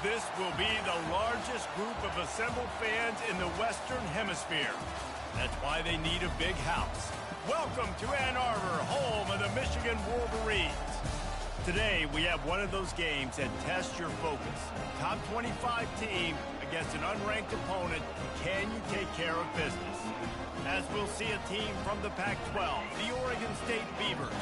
This will be the largest group of assembled fans in the Western Hemisphere. That's why they need a big house. Welcome to Ann Arbor, home of the Michigan Wolverines. Today, we have one of those games that tests your focus. Top 25 team against an unranked opponent. Can you take care of business? As we'll see a team from the Pac-12, the Oregon State Beavers,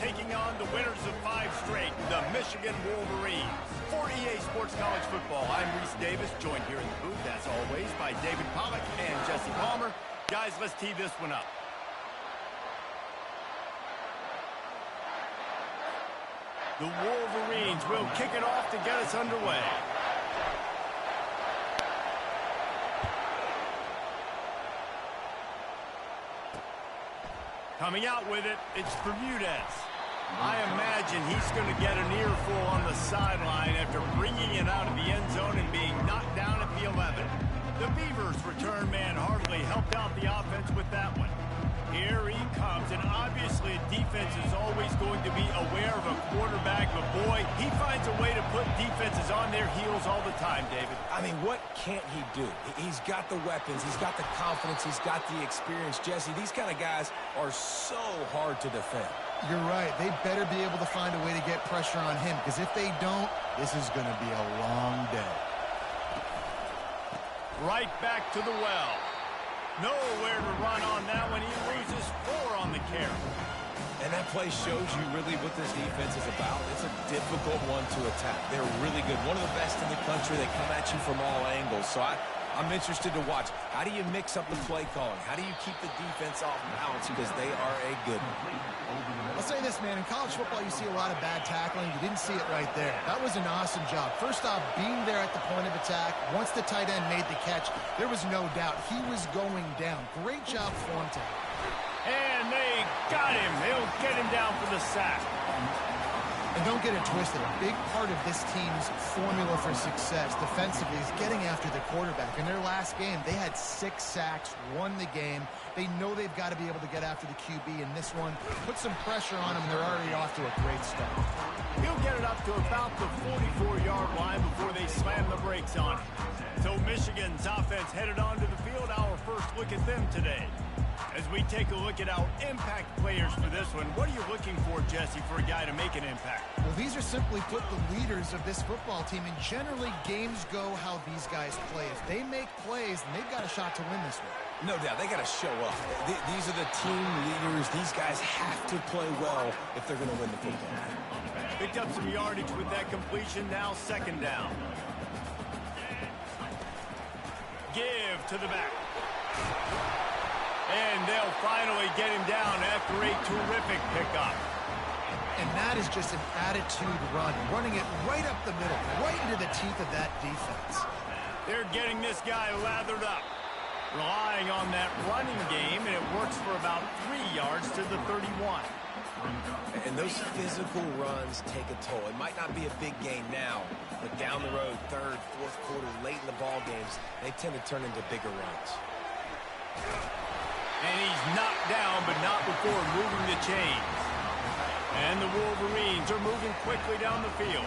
taking on the winners of 5 straight, the Michigan Wolverines. For EA Sports College Football, I'm Reese Davis, joined here in the booth, as always, by David Pollack and Jesse Palmer. Guys, let's tee this one up. The Wolverines will kick it off to get us underway. Coming out with it, it's Bermudez. I imagine he's going to get an earful on the sideline after bringing it out of the end zone and being knocked down at the 11. The Beavers' return man hardly helped out the offense with that one. Here he comes, and obviously defense is always going to be aware of a quarterback, but boy, he finds a way to put defenses on their heels all the time, David. I mean, what can't he do? He's got the weapons, he's got the confidence, he's got the experience. Jesse, these kind of guys are so hard to defend. You're right. They better be able to find a way to get pressure on him, because if they don't, this is going to be a long day. Right back to the well. Nowhere to run on that one. He loses 4 on the carry. And that play shows you really what this defense is about. It's a difficult one to attack. They're really good. One of the best in the country. They come at you from all angles. So I'm interested to watch. How do you mix up the play calling? How do you keep the defense off balance? Because they are a good one. I'll say this, man. In college football, you see a lot of bad tackling. You didn't see it right there. That was an awesome job. First off, being there at the point of attack. Once the tight end made the catch, there was no doubt he was going down. Great job for him to. And they got him. They'll get him down for the sack. And don't get it twisted. A big part of this team's formula for success defensively is getting after the quarterback. In their last game, they had 6 sacks, won the game. They know they've got to be able to get after the QB in this one. Put some pressure on them, and they're already off to a great start. He'll get it up to about the 44-yard line before they slam the brakes on it. So Michigan's offense headed onto the field. Our first look at them today. As we take a look at our impact players for this one, what are you looking for, Jesse, for a guy to make an impact? Well, these are simply put the leaders of this football team, and generally games go how these guys play. If they make plays, then they've got a shot to win this one. No doubt. They got to show up. These are the team leaders. These guys have to play well if they're going to win the football game. Picked up some yardage with that completion. Now 2nd down. Give to the back. And they'll finally get him down after a terrific pickup. And that is just an attitude run, running it right up the middle, right into the teeth of that defense. They're getting this guy lathered up, relying on that running game, and it works for about 3 yards to the 31. And those physical runs take a toll. It might not be a big gain now, but down the road, 3rd, 4th quarter, late in the ball games, they tend to turn into bigger runs. And he's knocked down, but not before moving the chains. And the Wolverines are moving quickly down the field.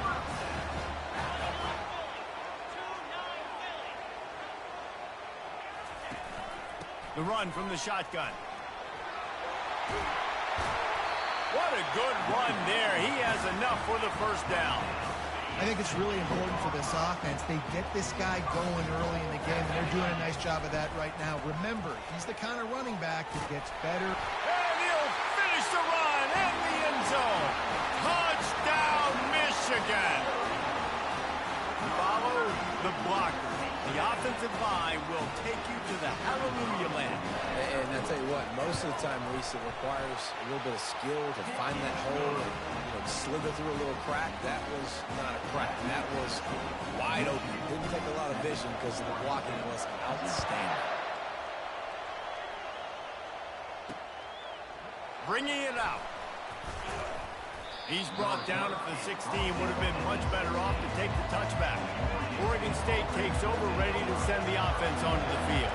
The run from the shotgun. What a good run there. He has enough for the 1st down. I think it's really important for this offense. They get this guy going early in the game, and they're doing a nice job of that right now. Remember, he's the kind of running back that gets better. And he'll finish the run in the end zone. Touchdown, Michigan. Follow the blocker. The offensive line will take you to the hallelujah land. And I tell you what, most of the time, Reese, it requires a little bit of skill to find that hole and slither through a little crack. That was not a crack. That was wide open. Didn't take a lot of vision because the blocking was outstanding. Bringing it out. He's brought down at the 16. Would have been much better off to take the touchback. Oregon State takes over, ready to send the offense onto the field.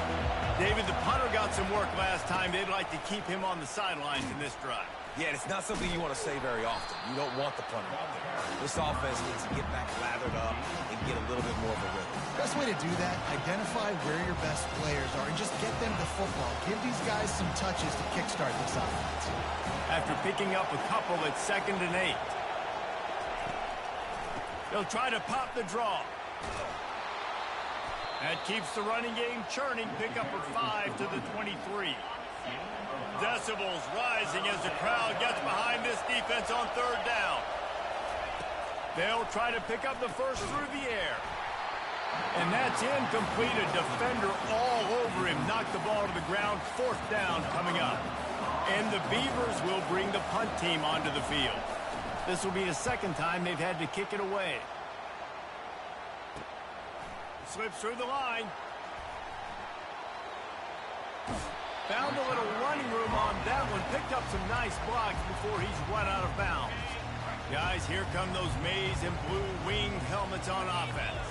David, the punter got some work last time. They'd like to keep him on the sidelines in this drive. Yeah, it's not something you want to say very often. You don't want the punter out there. This offense needs to get back lathered up and get a little bit more of a rhythm. Best way to do that, identify where your best players are and just get them the football. Give these guys some touches to kickstart this offense. After picking up a couple at 2nd and 8. They'll try to pop the draw. That keeps the running game churning. Pick up for 5 to the 23. Decibels rising as the crowd gets behind this defense on 3rd down. They'll try to pick up the first through the air. And that's incomplete. A defender all over him. Knocked the ball to the ground. 4th down coming up. And the Beavers will bring the punt team onto the field. This will be the 2nd time they've had to kick it away. Slips through the line. Found a little running room on that one. Picked up some nice blocks before he's run out of bounds. Guys, here come those maize and blue winged helmets on offense.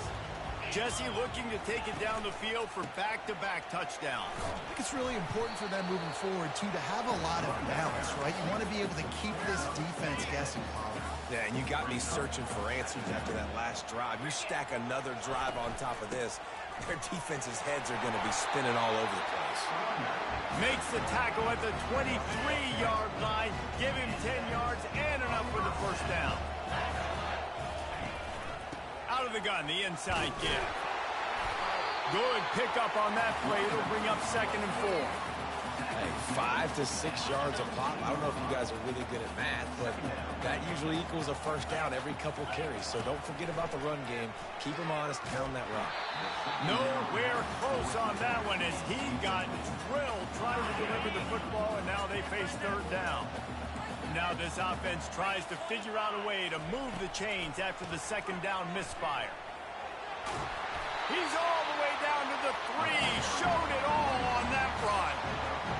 Jesse looking to take it down the field for back-to-back touchdowns. I think it's really important for them moving forward, too, to have a lot of balance, right? You want to be able to keep this defense guessing, Colin. Yeah, and you got me searching for answers after that last drive. You stack another drive on top of this, their defense's heads are going to be spinning all over the place. Makes the tackle at the 23-yard line. Give him 10 yards and enough for the 1st down. Out of the gun, the inside give. Good pickup on that play. It'll bring up 2nd and 4. Hey, 5 to 6 yards a pop. I don't know if you guys are really good at math, but that usually equals a 1st down every couple carries. So don't forget about the run game. Keep them honest, pound that rock. Nowhere close on that one as he got drilled trying to deliver the football, and now they face 3rd down. Now this offense tries to figure out a way to move the chains after the 2nd down misfire. He's all the way down to the 3. Showed it all on that run.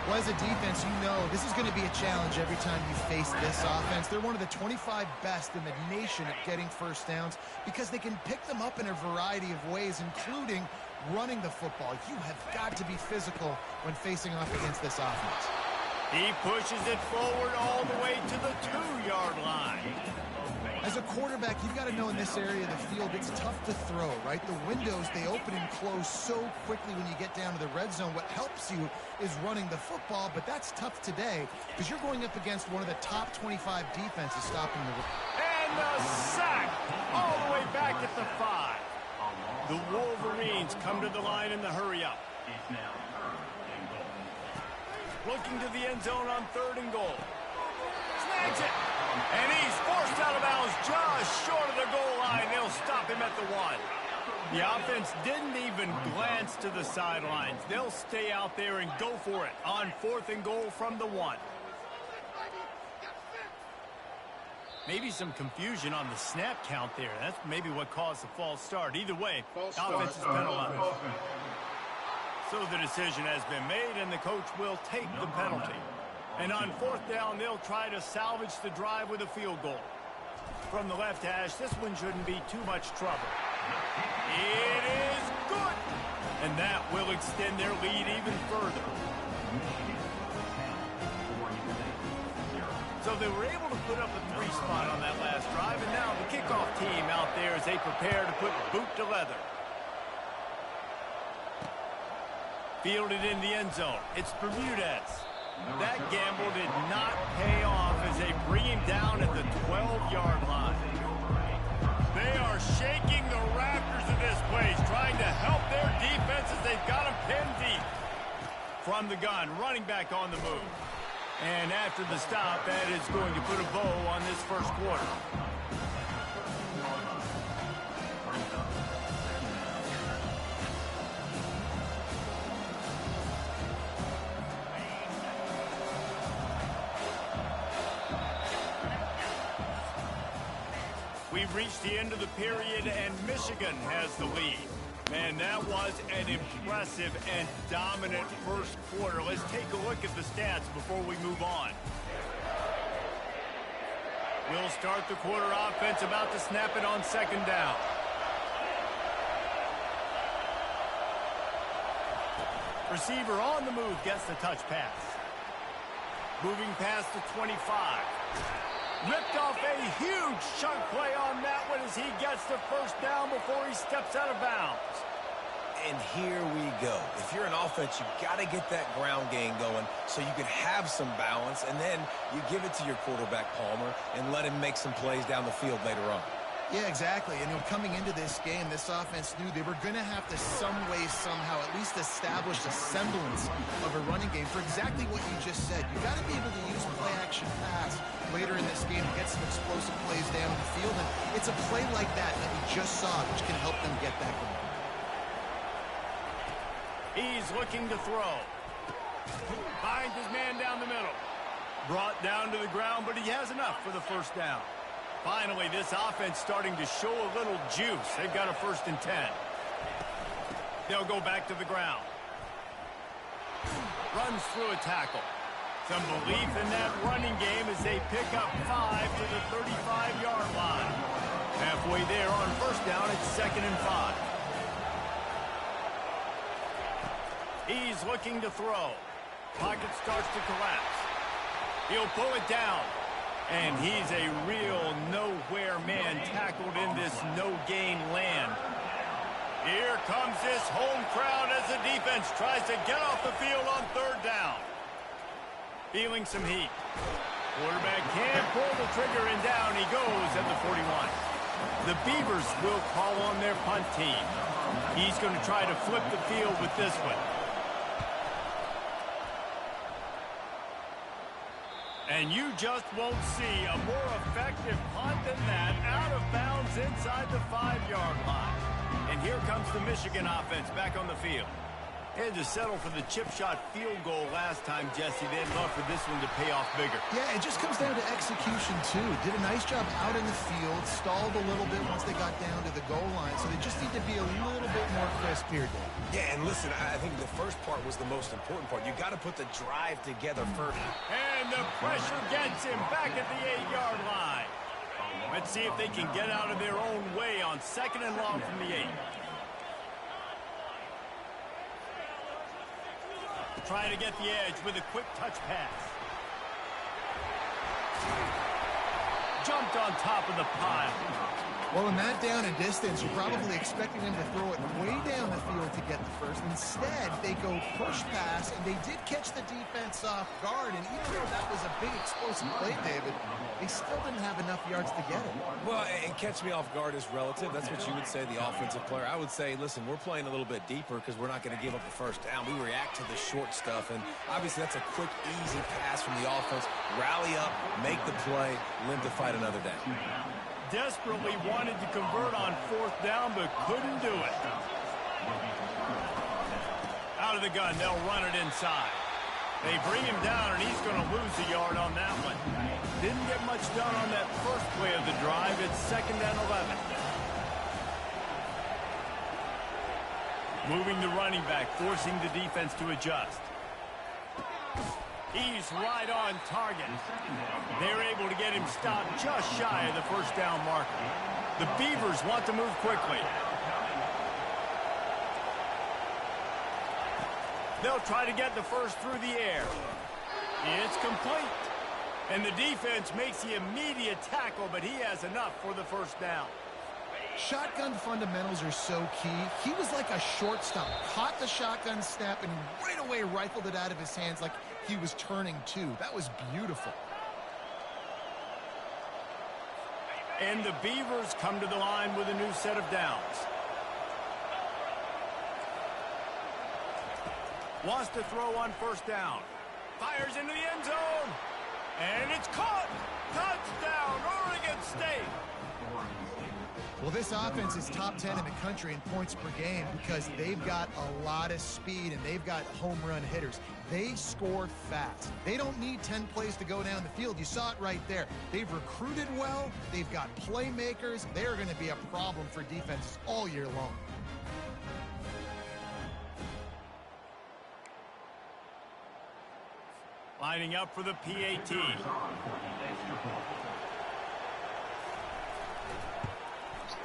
Well, as a defense, you know this is going to be a challenge every time you face this offense. They're one of the 25 best in the nation at getting 1st downs because they can pick them up in a variety of ways, including running the football. You have got to be physical when facing off against this offense. He pushes it forward all the way to the 2-yard line. As a quarterback, you've got to know in this area of the field, it's tough to throw, right? The windows, they open and close so quickly when you get down to the red zone. What helps you is running the football, but that's tough today because you're going up against one of the top 25 defenses stopping the... And a sack all the way back at the 5. The Wolverines come to the line in the hurry-up. Looking to the end zone on 3rd and goal. Snags it. And he's forced out of bounds just short of the goal line. They'll stop him at the 1. The offense didn't even glance to the sidelines. They'll stay out there and go for it on 4th and goal from the 1. Maybe some confusion on the snap count there. That's maybe what caused the false start. Either way, offense is penalized. So the decision has been made, and the coach will take the penalty. And on 4th down, they'll try to salvage the drive with a field goal. From the left hash, this one shouldn't be too much trouble. It is good! And that will extend their lead even further. So they were able to put up a 3 spot on that last drive, and now the kickoff team out there as they prepare to put boot to leather. Fielded in the end zone. It's Bermudez. That gamble did not pay off as they bring him down at the 12-yard line. They are shaking the rafters of this place, trying to help their defense as they've got them pinned deep. From the gun, running back on the move. And after the stop, that is going to put a bow on this 1st quarter. We've reached the end of the period, and Michigan has the lead. Man, that was an impressive and dominant 1st quarter. Let's take a look at the stats before we move on. We'll start the quarter offense, about to snap it on 2nd down. Receiver on the move, gets the touch pass. Moving past the 25. Ripped off a huge chunk play on that one as he gets the first down before he steps out of bounds. And here we go. If you're an offense, you've got to get that ground game going so you can have some balance, and then you give it to your quarterback, Palmer, and let him make some plays down the field later on. Yeah, exactly. And coming into this game, this offense knew they were going to have to some way, somehow, at least establish a semblance of a running game for exactly what you just said. You got to be able to use play-action pass later in this game to get some explosive plays down the field. And it's a play like that we just saw, which can help them get that going. He's looking to throw. Finds his man down the middle. Brought down to the ground, but he has enough for the first down. Finally, this offense starting to show a little juice. They've got a 1st and 10. They'll go back to the ground. Runs through a tackle. Some belief in that running game as they pick up 5 to the 35-yard line. Halfway there on first down, it's 2nd and 5. He's looking to throw. Pocket starts to collapse. He'll pull it down. And he's a real nowhere man tackled in this no-gain land. Here comes this home crowd as the defense tries to get off the field on 3rd down. Feeling some heat. Quarterback can't pull the trigger, and down he goes at the 41. The Beavers will call on their punt team. He's going to try to flip the field with this one. And you just won't see a more effective punt than that, out of bounds inside the 5-yard line. And here comes the Michigan offense back on the field. Had to settle for the chip shot field goal last time, Jesse. They'd love for this one to pay off bigger. Yeah, it just comes down to execution, too. Did a nice job out in the field, stalled a little bit once they got down to the goal line, so they just need to be a little bit more crisp here, Dave. Yeah, and listen, I think the first part was the most important part. You got to put the drive together first. And the pressure gets him back at the 8-yard line. Let's see if they can get out of their own way on 2nd and long from the 8. Trying to get the edge with a quick touch pass. Jumped on top of the pile. Well, in that down and distance, you're probably expecting them to throw it way down the field to get the first. Instead, they go push pass, and they did catch the defense off guard. And even though that was a big explosive play, David, they still didn't have enough yards to get it. Well, and catch me off guard is relative. That's what you would say, the offensive player. I would say, listen, we're playing a little bit deeper because we're not going to give up the first down. We react to the short stuff, and obviously that's a quick, easy pass from the offense. Rally up, make the play, live to fight another down. Desperately wanted to convert on 4th down, but couldn't do it. Out of the gun, they'll run it inside. They bring him down, and he's going to lose a yard on that one. Didn't get much done on that first play of the drive. It's 2nd and 11. Moving the running back, forcing the defense to adjust. He's right on target. They're able to get him stopped just shy of the first down marker. The Beavers want to move quickly. They'll try to get the first through the air. It's complete. And the defense makes the immediate tackle, but he has enough for the first down. Shotgun fundamentals are so key. He was like a shortstop, caught the shotgun snap, and right away rifled it out of his hands like he was turning two. That was beautiful. And the Beavers come to the line with a new set of downs. Wants to throw on first down. Fires into the end zone. And it's caught. Touchdown, Oregon State. Well, this offense is top 10 in the country in points per game because they've got a lot of speed and they've got home run hitters. They score fast. They don't need 10 plays to go down the field. You saw it right there. They've recruited well. They've got playmakers. They're going to be a problem for defenses all year long. Lining up for the PAT.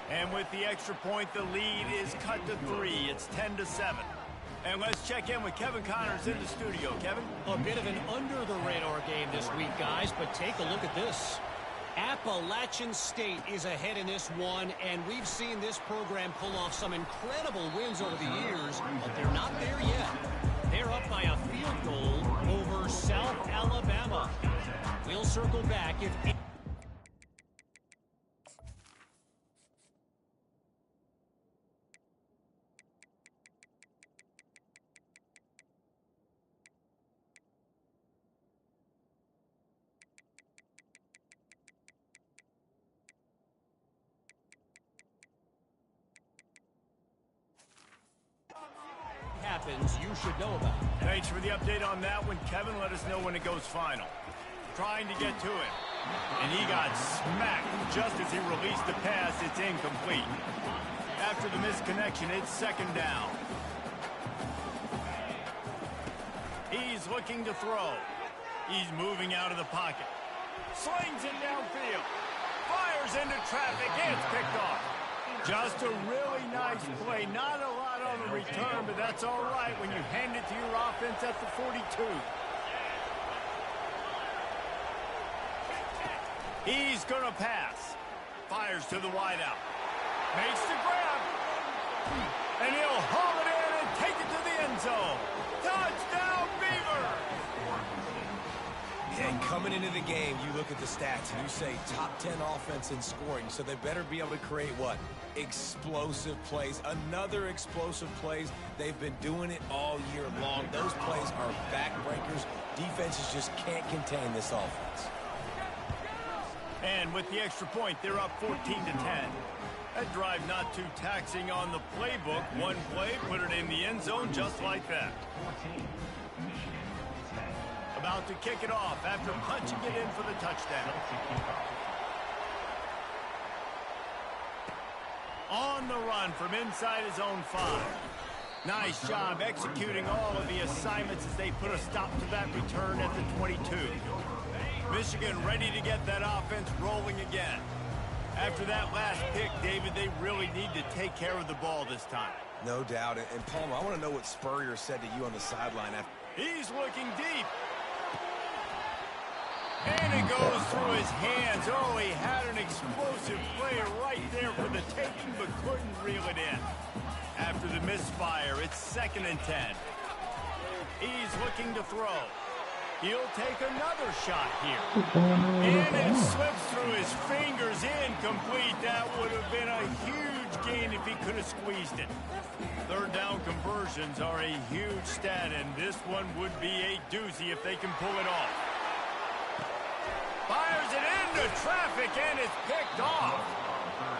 And with the extra point, the lead is cut to 3. It's 10-7. And let's check in with Kevin Connors in the studio. Kevin? A bit of an under-the-radar game this week, guys, but take a look at this. Appalachian State is ahead in this one, and we've seen this program pull off some incredible wins over the years, but they're not there yet. They're up by a field goal over South Alabama. We'll circle back if... happens, you should know about. Thanks for the update on that one, Kevin. Let us know when it goes final. Trying to get to it. And he got smacked just as he released the pass. It's incomplete. After the misconnection, it's second down. He's looking to throw. He's moving out of the pocket. Slings it downfield. Fires into traffic. It's picked off. Just a really nice play. Not a lot on the return, but that's all right when you hand it to your offense at the 42. He's going to pass. Fires to the wideout. Makes the grab. And he'll haul it in and take it to the end zone. Touchdown, Beaver! And coming into the game, you look at the stats and you say top 10 offense in scoring, so they better be able to create what? Explosive plays. Another explosive plays. They've been doing it all year long. Those plays are backbreakers. Defenses just can't contain this offense. And with the extra point, they're up 14-10. That drive not too taxing on the playbook. One play, put it in the end zone just like that. About to kick it off after punching it in for the touchdown. On the run from inside his own 5. Nice job executing all of the assignments as they put a stop to that return at the 22. Michigan ready to get that offense rolling again. After that last pick, David, they really need to take care of the ball this time. No doubt. And Palmer, I want to know what Spurrier said to you on the sideline after. He's looking deep. And it goes through his hands. Oh, he had an explosive play right there for the taking, but couldn't reel it in. After the misfire, it's 2nd and 10. He's looking to throw. He'll take another shot here. And it slips through his fingers. Incomplete. That would have been a huge gain if he could have squeezed it. Third down conversions are a huge stat, and this one would be a doozy if they can pull it off. Fires it into traffic, and it's picked off.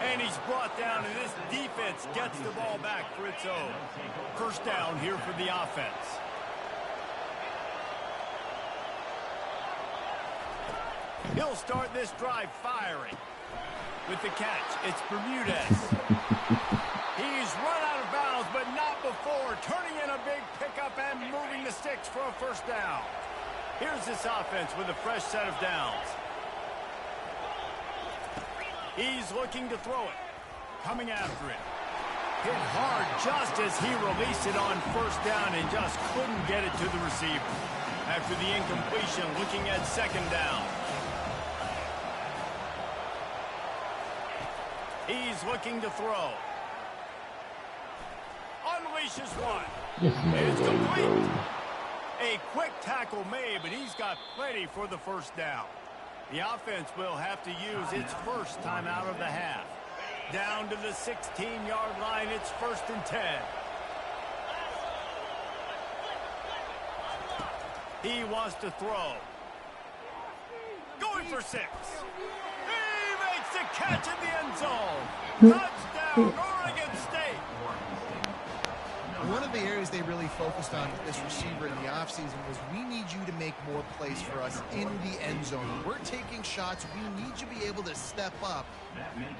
And he's brought down, and this defense gets the ball back for its own. First down here for the offense. He'll start this drive firing. With the catch, it's Bermudez. He's run out of bounds, but not before. Turning in a big pickup and moving the sticks for a first down. Here's this offense with a fresh set of downs. He's looking to throw it. Coming after it. Hit hard just as he released it on first down and just couldn't get it to the receiver. After the incompletion, looking at second down. He's looking to throw. Unleashes one. It's complete. A quick tackle made, but he's got plenty for the first down. The offense will have to use its first time out of the half. Down to the 16-yard line, it's 1st and 10. He wants to throw. Going for 6. He makes the catch in the end zone. Touchdown, Oregon State. One of the areas they really focused on with this receiver in the offseason was we need you to make more plays for us in the end zone. We're taking shots. We need you to be able to step up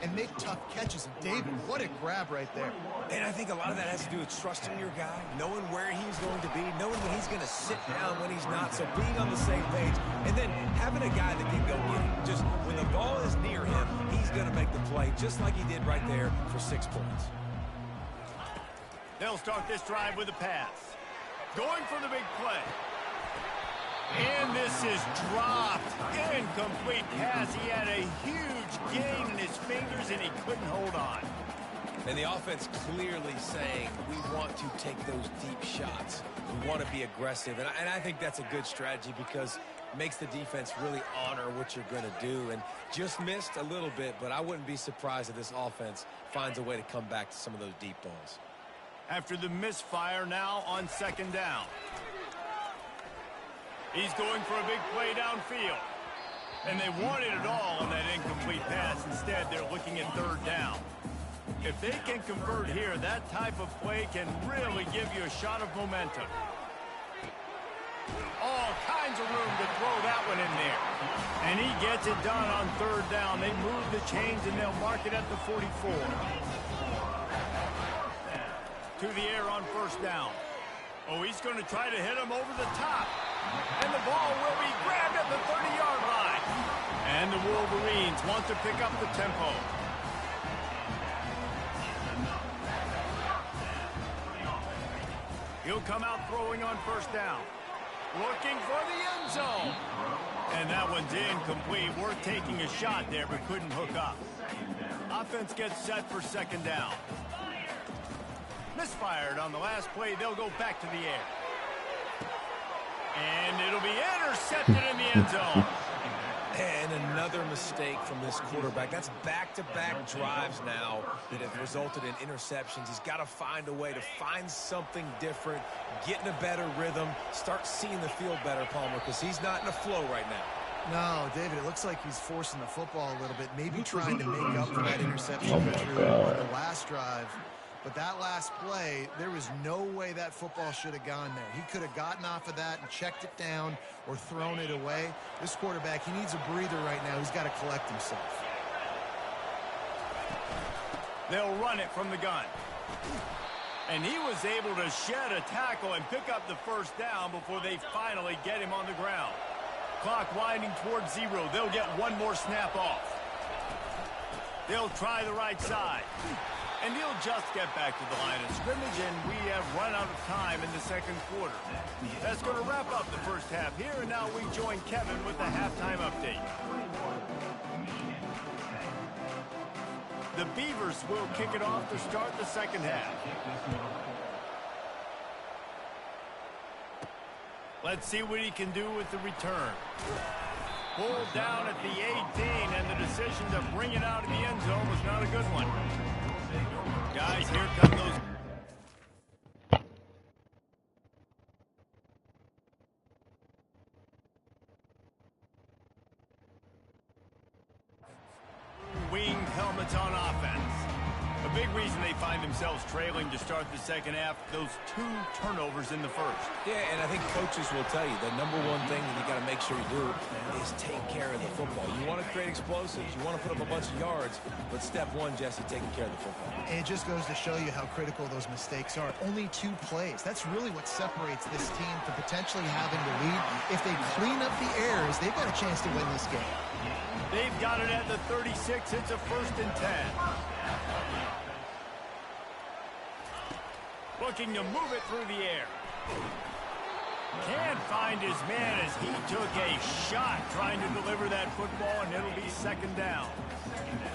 and make tough catches. And David, what a grab right there. And I think a lot of that has to do with trusting your guy, knowing where he's going to be, knowing when he's going to sit down, when he's not. So being on the same page, and then having a guy that can go get it. Just when the ball is near him, he's going to make the play, just like he did right there for 6 points. They'll start this drive with a pass. Going for the big play. And this is dropped. Incomplete pass. He had a huge gain in his fingers, and he couldn't hold on. And the offense clearly saying, we want to take those deep shots. We want to be aggressive. And I think that's a good strategy because it makes the defense really honor what you're going to do. And just missed a little bit, but I wouldn't be surprised if this offense finds a way to come back to some of those deep balls. After the misfire, now on second down. He's going for a big play downfield. And they wanted it all on that incomplete pass. Instead, they're looking at third down. If they can convert here, that type of play can really give you a shot of momentum. All kinds of room to throw that one in there. And he gets it done on third down. They move the chains, and they'll mark it at the 44. To the air on first down. Oh, he's going to try to hit him over the top. And the ball will be grabbed at the 30-yard line. And the Wolverines want to pick up the tempo. He'll come out throwing on first down. Looking for the end zone. And that one's incomplete. Worth taking a shot there, but couldn't hook up. Offense gets set for second down. Misfired on the last play. They'll go back to the air. And it'll be intercepted in the end zone. And another mistake from this quarterback. That's back-to-back drives now that have resulted in interceptions. He's got to find a way to find something different, get in a better rhythm, start seeing the field better, Palmer, because he's not in a flow right now. No, David, it looks like he's forcing the football a little bit, maybe trying to make up for that interception he threw on the last drive. But that last play, there was no way that football should have gone there. He could have gotten off of that and checked it down or thrown it away. This quarterback, he needs a breather right now. He's got to collect himself. They'll run it from the gun. And he was able to shed a tackle and pick up the first down before they finally get him on the ground. Clock winding towards 0. They'll get one more snap off. They'll try the right side. And he'll just get back to the line of scrimmage, and we have run out of time in the second quarter. That's going to wrap up the first half here, and now we join Kevin with the halftime update. The Beavers will kick it off to start the second half. Let's see what he can do with the return. Pulled down at the 18, and the decision to bring it out of the end zone was not a good one. Guys, here come those. Winged helmets on offense. A big reason they find themselves trailing to start the second half, those 2 turnovers in the first. Yeah, and I think coaches will tell you the number one thing that you got to make sure you do is take care of the football. You want to create explosives, you want to put up a bunch of yards, but step one, Jesse, taking care of the football. And it just goes to show you how critical those mistakes are. Only 2 plays. That's really what separates this team from potentially having the lead. If they clean up the errors, they've got a chance to win this game. They've got it at the 36. It's a 1st and 10. Looking to move it through the air. Can't find his man as he took a shot trying to deliver that football, and it'll be second down.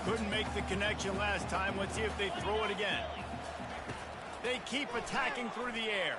Couldn't make the connection last time. Let's see if they throw it again. They keep attacking through the air.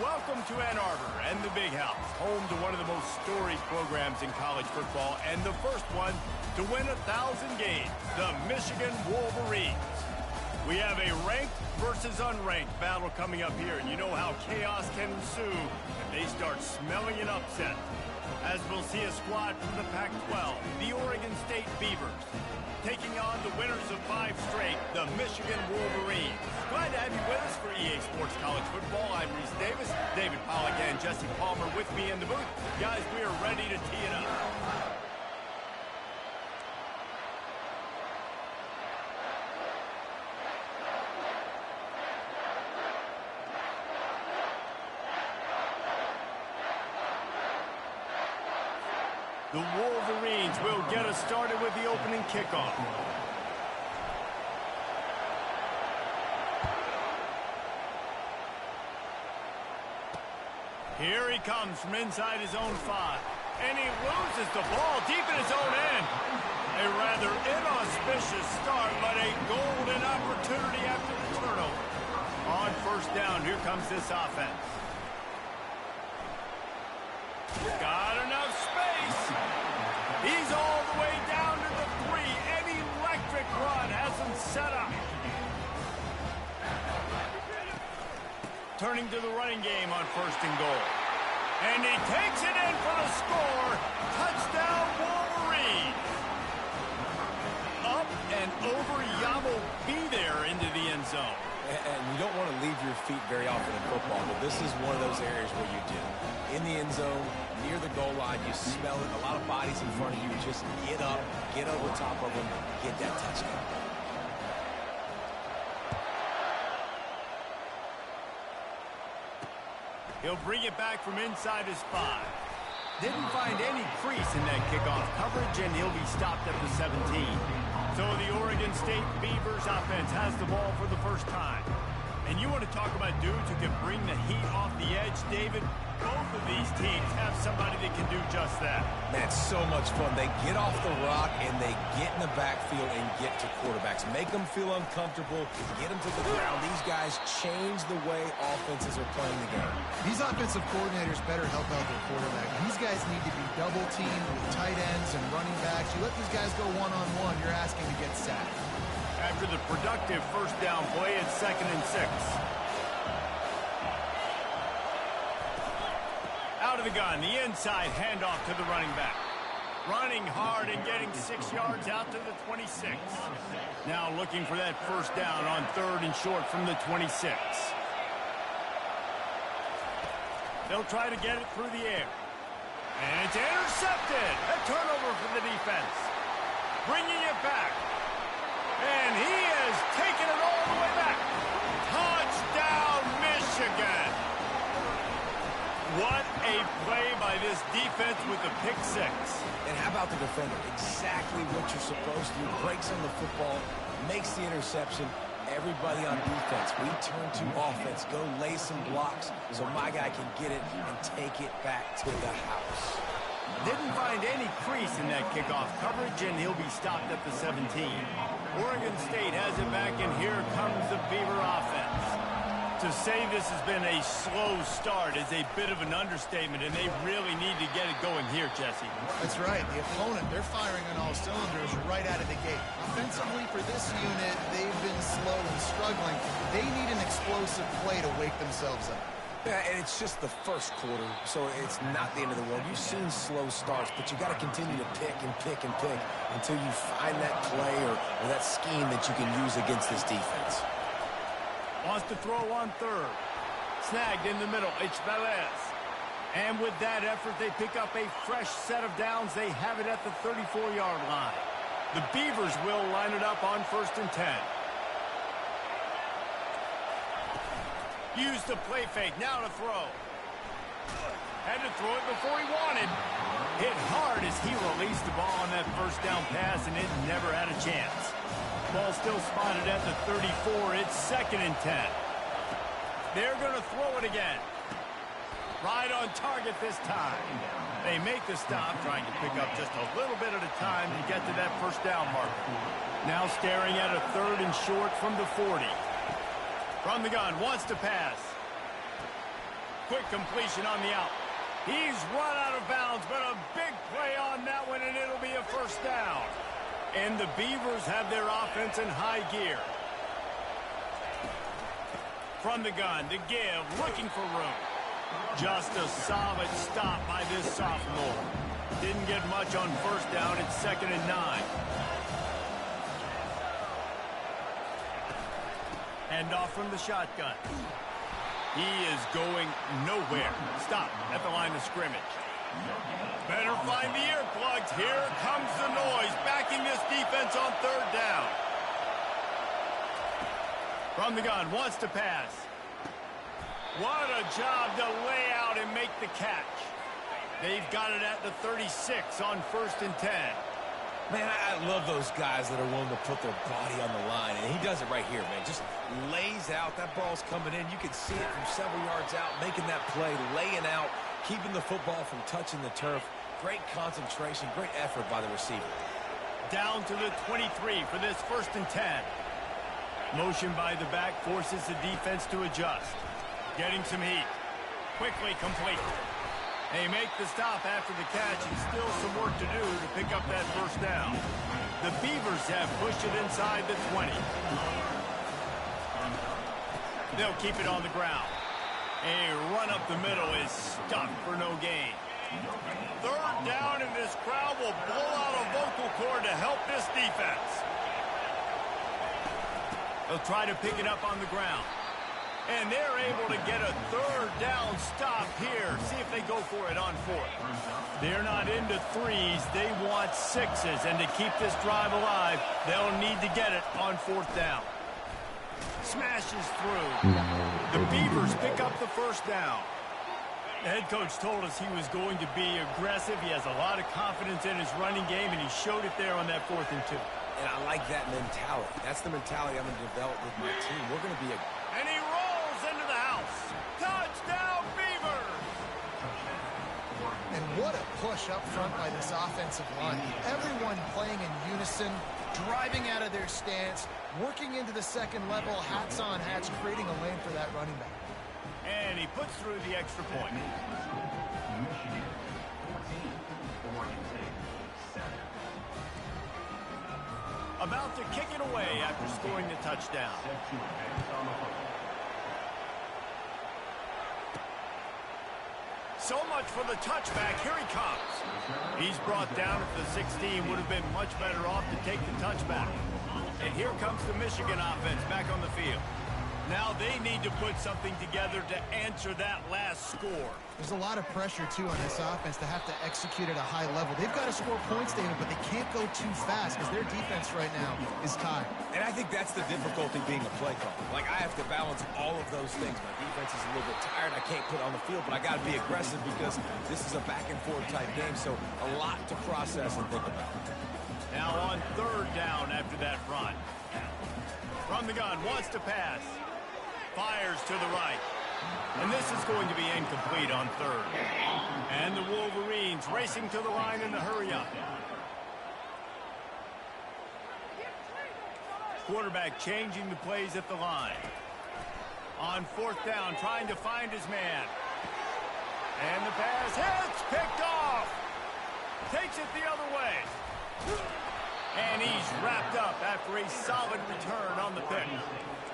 Welcome to Ann Arbor and the Big House, home to one of the most storied programs in college football and the first one to win 1,000 games, the Michigan Wolverines. We have a ranked versus unranked battle coming up here, and you know how chaos can ensue if they start smelling an upset. As we'll see a squad from the Pac-12, the Oregon State Beavers, taking on the winners of 5 straight, the Michigan Wolverines. Glad to have you with us for EA Sports College Football. I'm Reese Davis, David Pollack, and Jesse Palmer with me in the booth. Guys, we are ready to tee it up. The Wolverines will get us started with the opening kickoff. Here he comes from inside his own 5. And he loses the ball deep in his own end. A rather inauspicious start, but a golden opportunity after the turnover. On first down, here comes this offense. Got enough space. He's all the way down to the 3. An electric run has him set up. Turning to the running game on first and goal. And he takes it in for the score. Touchdown, Wolverine. Up and over Yamo be there into the end zone. And you don't want to leave your feet very often in football, but this is one of those areas where you do. In the end zone, near the goal line, you smell it. A lot of bodies in front of you. Just get up, get over top of them, get that touchdown. He'll bring it back from inside his 5. Didn't find any crease in that kickoff coverage, and he'll be stopped at the 17. So the Oregon State Beavers offense has the ball for the first time. And you want to talk about dudes who can bring the heat off the edge, David? Both of these teams have somebody that can do just that. Man, it's so much fun. They get off the rock, and they get in the backfield and get to quarterbacks. Make them feel uncomfortable, get them to the ground. These guys change the way offenses are playing the game. These offensive coordinators better help out their quarterback. These guys need to be double-teamed with tight ends and running backs. You let these guys go one-on-one, you're asking to get sacked. After the productive first down play, it's 2nd and 6. Out of the gun, the inside handoff to the running back. Running hard and getting 6 yards out to the 26. Now looking for that first down on 3rd and short from the 26. They'll try to get it through the air. And it's intercepted. A turnover for the defense. Bringing it back. And he has taken it all the way back. Touchdown, Michigan. What a play by this defense with the pick 6. And how about the defender? Exactly what you're supposed to do. Breaks on the football, makes the interception. Everybody on defense, we turn to offense. Go lay some blocks so my guy can get it and take it back to the house. Didn't find any crease in that kickoff coverage, and he'll be stopped at the 17. Oregon State has it back, and here comes the Beaver offense. To say this has been a slow start is a bit of an understatement, and they really need to get it going here, Jesse. That's right. The opponent, they're firing on all cylinders right out of the gate. Offensively, for this unit, they've been slow and struggling. They need an explosive play to wake themselves up. Yeah, and it's just the first quarter, so it's not the end of the world. You've seen slow starts, but you got to continue to pick and pick and pick until you find that play or that scheme that you can use against this defense. Wants to throw on 3rd. Snagged in the middle. It's Velez. And with that effort, they pick up a fresh set of downs. They have it at the 34-yard line. The Beavers will line it up on 1st and 10. Use the play fake. Now to throw. Had to throw it before he wanted. Hit hard as he released the ball on that first down pass, and it never had a chance. Ball still spotted at the 34. It's 2nd and 10. They're going to throw it again. Right on target this time. They make the stop, trying to pick up just a little bit at a time to get to that first down marker. Now staring at a 3rd and short from the 40. From the gun, wants to pass. Quick completion on the out. He's run out of bounds, but a big play on that one, and it'll be a first down. And the Beavers have their offense in high gear. From the gun, to give, looking for room. Just a solid stop by this sophomore. Didn't get much on first down. It's 2nd and 9. Hand off from the shotgun. He is going nowhere. Stop at the line of scrimmage. Better find the earplugs. Here comes the noise, backing this defense on 3rd down. From the gun, wants to pass. What a job to lay out and make the catch. They've got it at the 36 on 1st and 10. Man, I love those guys that are willing to put their body on the line, and he does it right here, man. Just lays out. That ball's coming in. You can see it from several yards out, making that play, laying out, keeping the football from touching the turf. Great concentration, great effort by the receiver. Down to the 23 for this 1st and 10. Motion by the back forces the defense to adjust. Getting some heat. Quickly complete. They make the stop after the catch, and still some work to do to pick up that first down. The Beavers have pushed it inside the 20. They'll keep it on the ground. A run up the middle is stuck for no gain. 3rd down, and this crowd will blow out a vocal cord to help this defense. They'll try to pick it up on the ground. And they're able to get a 3rd down stop here. See if they go for it on 4th. They're not into 3s. They want 6s. And to keep this drive alive, they'll need to get it on 4th down. Smashes through. The Beavers pick up the first down. The head coach told us he was going to be aggressive. He has a lot of confidence in his running game, and he showed it there on that 4th and 2. And I like that mentality. That's the mentality I'm going to develop with my team. We're going to be And he rolls into the house. Touchdown, Beavers! And what a push up front by this offensive line. Everyone playing in unison, driving out of their stance, working into the second level, hats on hats, creating a lane for that running back. And he puts through the extra point. About to kick it away after scoring the touchdown. So much for the touchback. Here he comes. He's brought down at the 16. Would have been much better off to take the touchback. And here comes the Michigan offense back on the field. Now they need to put something together to answer that last score. There's a lot of pressure, too, on this offense to have to execute at a high level. They've got to score points, David, but they can't go too fast because their defense right now is tired. And I think that's the difficulty being a play caller. Like, I have to balance all of those things. My defense is a little bit tired. I can't put it on the field, but I got to be aggressive because this is a back-and-forth type game, so a lot to process and think about. Now on 3rd down after that run. From the gun, wants to pass. Fires to the right. And this is going to be incomplete on 3rd. And the Wolverines racing to the line in the hurry-up. Quarterback changing the plays at the line. On 4th down, trying to find his man. And the pass hits, picked off. Takes it the other way. And he's wrapped up after a solid return on the pick.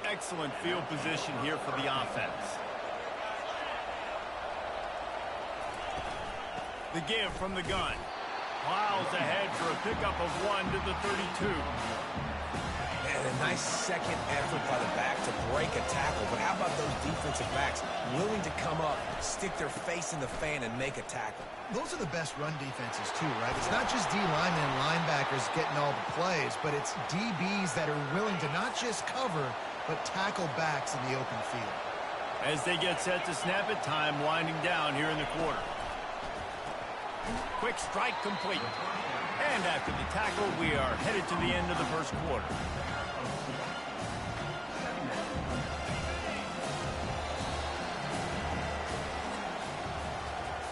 Excellent field position here for the offense. The give from the gun. Plows ahead for a pickup of 1 to the 32. And a nice second effort by the back to break a tackle. But how about those defensive backs willing to come up, stick their face in the fan, and make a tackle? Those are the best run defenses, too, right? It's not just D linemen and linebackers getting all the plays, but it's DBs that are willing to not just cover, but tackle backs in the open field. As they get set to snap it, time winding down here in the quarter. Quick strike complete. And after the tackle, we are headed to the end of the first quarter.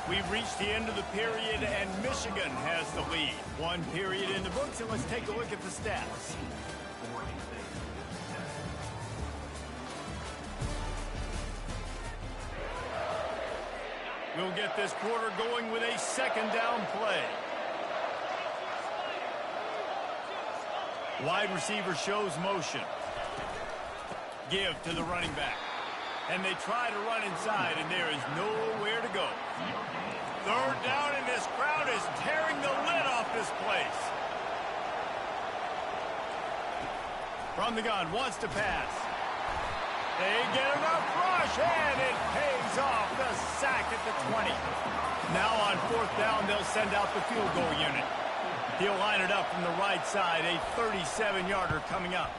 We've reached the end of the period, and Michigan has the lead. 1 period in the books, and let's take a look at the stats. We'll get this quarter going with a second down play. Wide receiver shows motion. Give to the running back. And they try to run inside, and there is nowhere to go. Third down, and this crowd is tearing the lid off this place. From the gun, wants to pass. They get enough rush, and it pays off. The sack at the 20. Now on fourth down, they'll send out the field goal unit. He'll line it up from the right side, a 37-yarder coming up.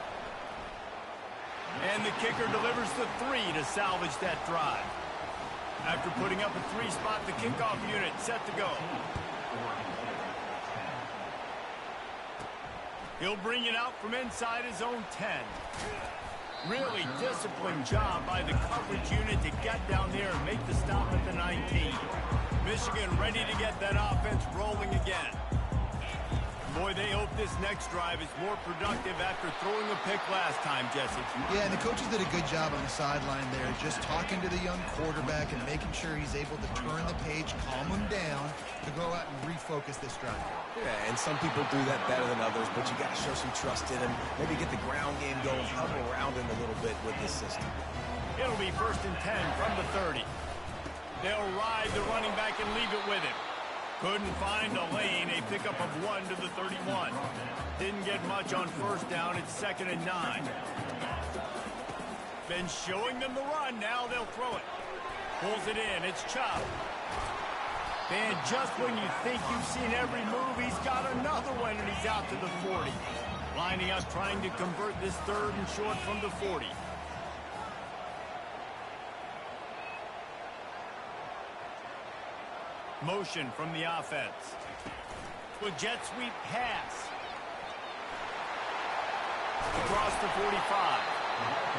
And the kicker delivers the 3 to salvage that drive. After putting up a 3-spot, the kickoff unit set to go. He'll bring it out from inside his own 10. Really disciplined job by the coverage unit to get down there and make the stop at the 19. Michigan ready to get that offense rolling again. Boy, they hope this next drive is more productive after throwing a pick last time, Jesse. Yeah, and the coaches did a good job on the sideline there, just talking to the young quarterback and making sure he's able to turn the page, calm him down, to go out and refocus this drive. Yeah, and some people do that better than others, but you got to show some trust in him. Maybe get the ground game going, hustle around him a little bit with this system. It'll be 1st and 10 from the 30. They'll ride the running back and leave it with him. Couldn't find a lane, a pickup of 1 to the 31. Didn't get much on first down, it's 2nd and 9. Been showing them the run, now they'll throw it. Pulls it in, it's Chubb. And just when you think you've seen every move, he's got another one, and he's out to the 40. Lining up, trying to convert this 3rd and short from the 40. Motion from the offense. With jet sweep pass. Across the 45.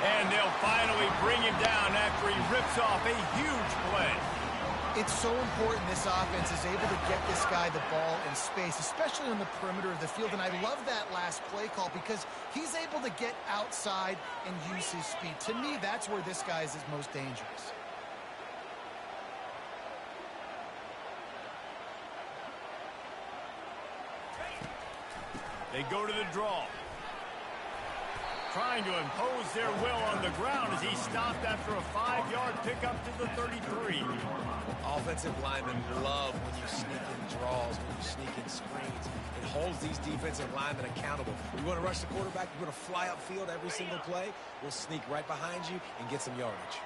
And they'll finally bring him down after he rips off a huge play. It's so important this offense is able to get this guy the ball in space, especially on the perimeter of the field. And I love that last play call because he's able to get outside and use his speed. To me, that's where this guy is his most dangerous. They go to the draw. Trying to impose their will on the ground as he stopped after a 5-yard pickup to the 33. Offensive linemen love when you sneak in draws, when you sneak in screens. It holds these defensive linemen accountable. You want to rush the quarterback, you want to fly upfield every single play, we'll sneak right behind you and get some yardage.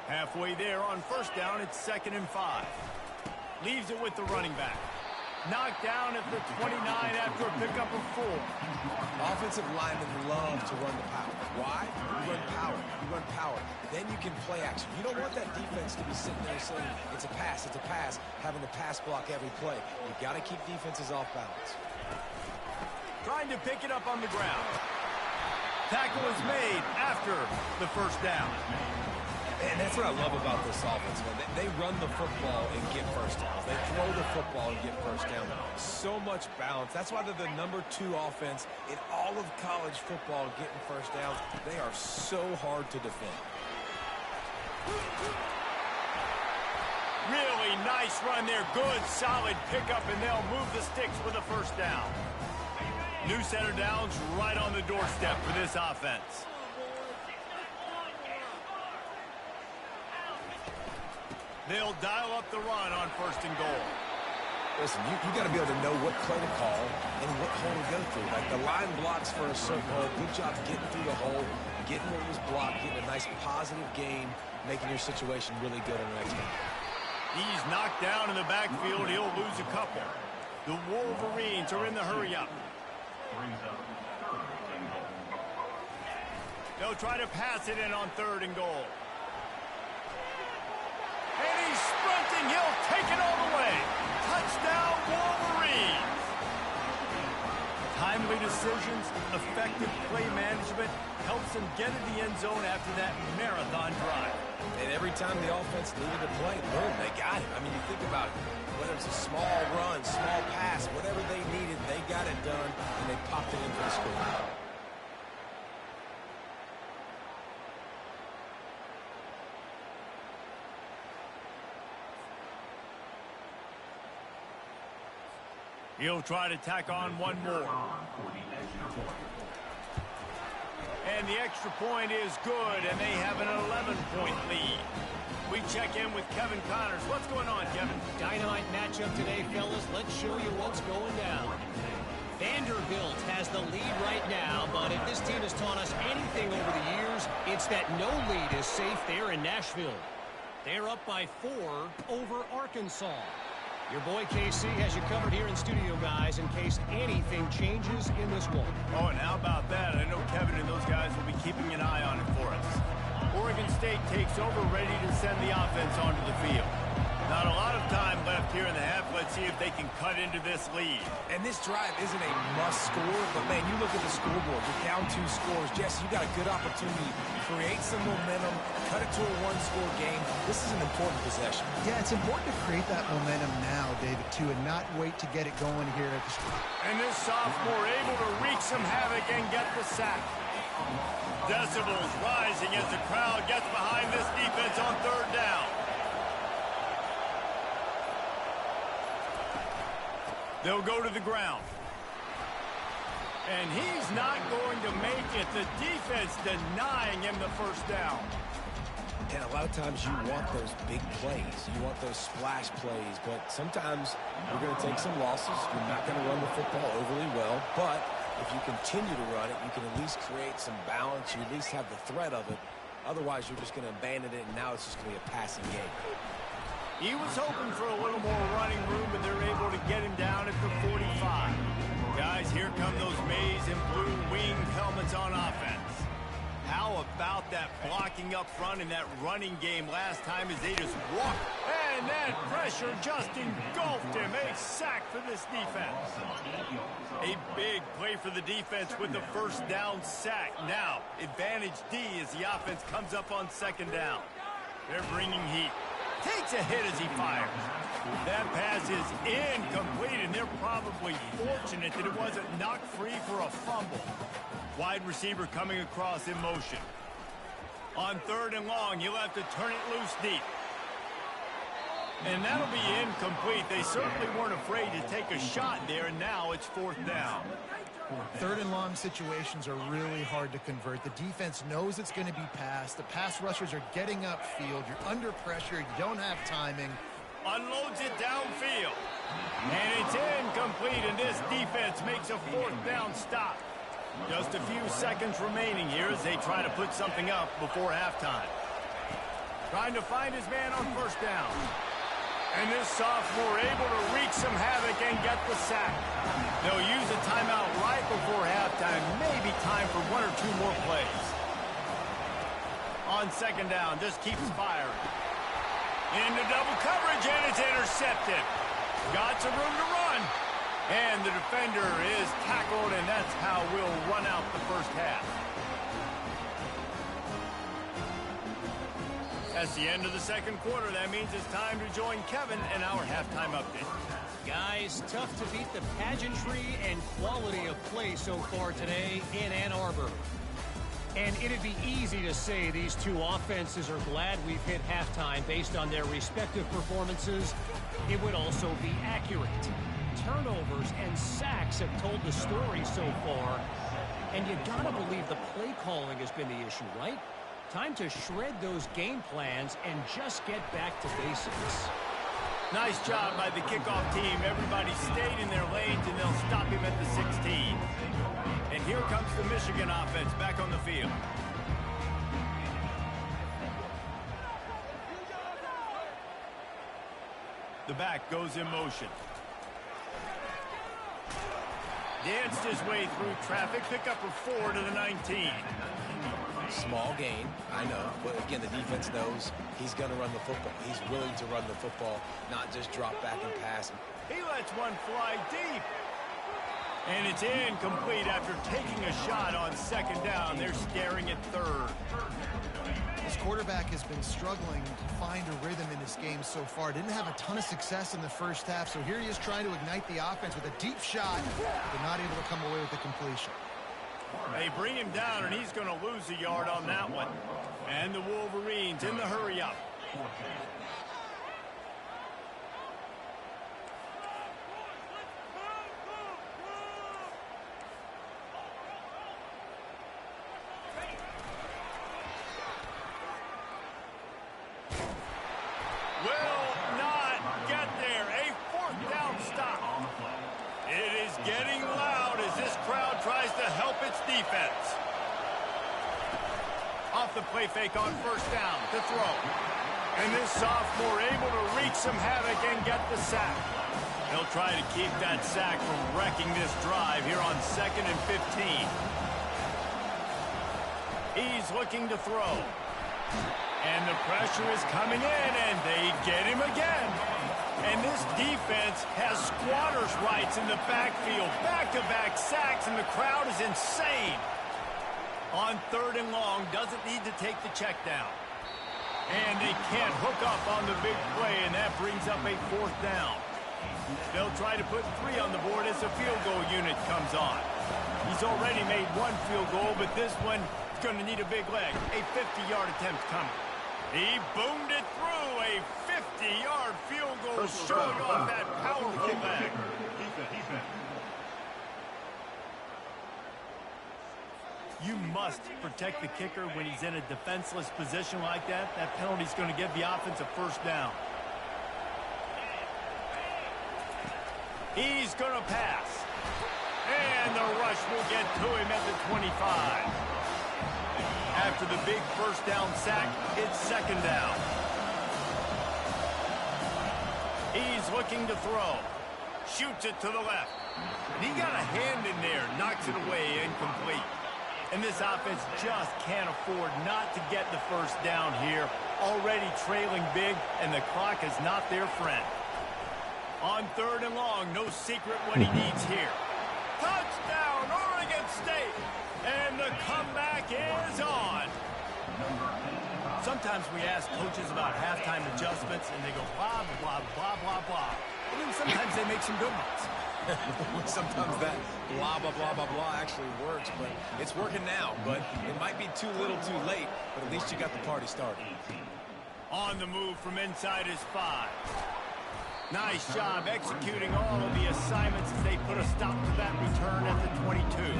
Halfway there on first down, it's 2nd and 5. Leaves it with the running back. Knocked down at the 29 after a pickup of 4. Offensive linemen love to run the power. Why? You run power. You run power. Then you can play action. You don't want that defense to be sitting there saying, it's a pass, having to pass block every play. You've got to keep defenses off balance. Trying to pick it up on the ground. Tackle is made after the first down. And that's what I love about this offense, man. They run the football and get first downs. They throw the football and get first down. So much balance. That's why they're the #2 offense in all of college football getting first downs. They are so hard to defend. Really nice run there. Good, solid pickup, and they'll move the sticks with a first down. New set of downs right on the doorstep for this offense. They'll dial up the run on 1st and goal. Listen, you got to be able to know what play to call and what hole to go through. Like the line blocks for a certain hole. Good job getting through the hole, getting what was blocked, getting a nice positive gain, making your situation really good on the next one. He's knocked down in the backfield. He'll lose a couple. The Wolverines are in the hurry-up. They'll try to pass it in on 3rd and goal. And he's sprinting. He'll take it all the way. Touchdown, Wolverines. Timely decisions, effective play management helps them get in the end zone after that marathon drive. And every time the offense needed to play, boom, they got it. I mean, you think about it. Whether it's a small run, small pass, whatever they needed, they got it done, and they popped it in for the score. He'll try to tack on one more. And the extra point is good, and they have an 11-point lead. We check in with Kevin Connors. What's going on, Kevin? Dynamite matchup today, fellas. Let's show you what's going down. Vanderbilt has the lead right now, but if this team has taught us anything over the years, it's that no lead is safe there in Nashville. They're up by 4 over Arkansas. Your boy KC has you covered here in studio, guys, in case anything changes in this one. Oh, and how about that? I know Kevin and those guys will be keeping an eye on it for us. Oregon State takes over, ready to send the offense onto the field. Not a lot of time left here in the half. Let's see if they can cut into this lead. And this drive isn't a must score, but man, you look at the scoreboard. You're down 2 scores. Jesse, you got a good opportunity to create some momentum, cut it to a 1-score game. This is an important possession. Yeah, it's important to create that momentum now, David, too, and not wait to get it going here at the start. And this sophomore able to wreak some havoc and get the sack. Decibels rising as the crowd gets behind this defense on 3rd down. They'll go to the ground. And he's not going to make it. The defense denying him the 1st down. And a lot of times you want those big plays. You want those splash plays. But sometimes you're going to take some losses. You're not going to run the football overly well. But if you continue to run it, you can at least create some balance. You at least have the threat of it. Otherwise, you're just going to abandon it, and now it's just going to be a passing game. He was hoping for a little more running room, and they're able to get him down at the 45. Guys, here come those maize and blue winged helmets on offense. How about that blocking up front in that running game last time as they just walked? And that pressure just engulfed him. A sack for this defense. A big play for the defense with the 1st down sack. Now, advantage D as the offense comes up on 2nd down. They're bringing heat. Takes a hit as he fires. That pass is incomplete, and they're probably fortunate that it wasn't knocked free for a fumble. Wide receiver coming across in motion. On 3rd and long, he'll have to turn it loose deep. And that'll be incomplete. They certainly weren't afraid to take a shot there, and now it's 4th down. 3rd and long situations are really hard to convert. The defense knows it's going to be passed. The pass rushers are getting upfield. You're under pressure. You don't have timing. Unloads it downfield. And it's incomplete, and this defense makes a 4th down stop. Just a few seconds remaining here as they try to put something up before halftime. Trying to find his man on 1st down. And this sophomore able to wreak some havoc and get the sack. They'll use a timeout right before halftime. Maybe time for 1 or 2 more plays. On 2nd down, just keeps firing. Into double coverage, and it's intercepted. Got some room to run. And the defender is tackled, and that's how we'll run out the 1st half. That's the end of the 2nd quarter. That means it's time to join Kevin and our halftime update. Guys, tough to beat the pageantry and quality of play so far today in Ann Arbor. And it'd be easy to say these 2 offenses are glad we've hit halftime based on their respective performances. It would also be accurate. Turnovers and sacks have told the story so far. And you gotta believe the play calling has been the issue, right? Time to shred those game plans and just get back to basics. Nice job by the kickoff team. Everybody stayed in their lanes, and they'll stop him at the 16. And here comes the Michigan offense back on the field. The back goes in motion. Danced his way through traffic. Pick up a 4 to the 19. Small gain, I know. But again, the defense knows he's going to run the football. He's willing to run the football, not just drop back and pass. He lets one fly deep. And it's incomplete after taking a shot on 2nd down. They're staring at 3rd. This quarterback has been struggling to find a rhythm in this game so far. Didn't have a ton of success in the 1st half, so here he is trying to ignite the offense with a deep shot, but not able to come away with the completion. They bring him down, and he's going to lose a yard on that one. And the Wolverines in the hurry-up. will not get there. A fourth down stop. It is getting loud as this crowd tries to help its defense. Off the play fake on first down to throw. And this sophomore able to wreak some havoc and get the sack. They'll try to keep that sack from wrecking this drive here on 2nd and 15. He's looking to throw. And the pressure is coming in, and they get him again. And this defense has squatters' rights in the backfield. Back-to-back sacks, and the crowd is insane. On 3rd and long, doesn't need to take the check down. And they can't hook up on the big play, and that brings up a 4th down. They'll try to put 3 on the board as the field goal unit comes on. He's already made 1 field goal, but this one is going to need a big leg. A 50-yard attempt coming. He boomed it through. A 50-yard field goal showing off that powerful leg. You must protect the kicker when he's in a defenseless position like that. That penalty is going to give the offense a 1st down. He's going to pass. And the rush will get to him at the 25. After the big 1st down sack, it's 2nd down. He's looking to throw. Shoots it to the left. And he got a hand in there, knocks it away, incomplete. And this offense just can't afford not to get the 1st down here. Already trailing big, and the clock is not their friend. On 3rd and long, no secret what he needs here. Touchdown, Oregon State! And the comeback is on. Sometimes we ask coaches about halftime adjustments, and they go blah, blah, blah, blah, blah. And then sometimes they make some good ones. Sometimes that blah, blah, blah, blah, blah actually works, but it's working now. But it might be too little too late, but at least you got the party started. On the move from inside his 5. Nice job executing all of the assignments as they put a stop to that return at the 22.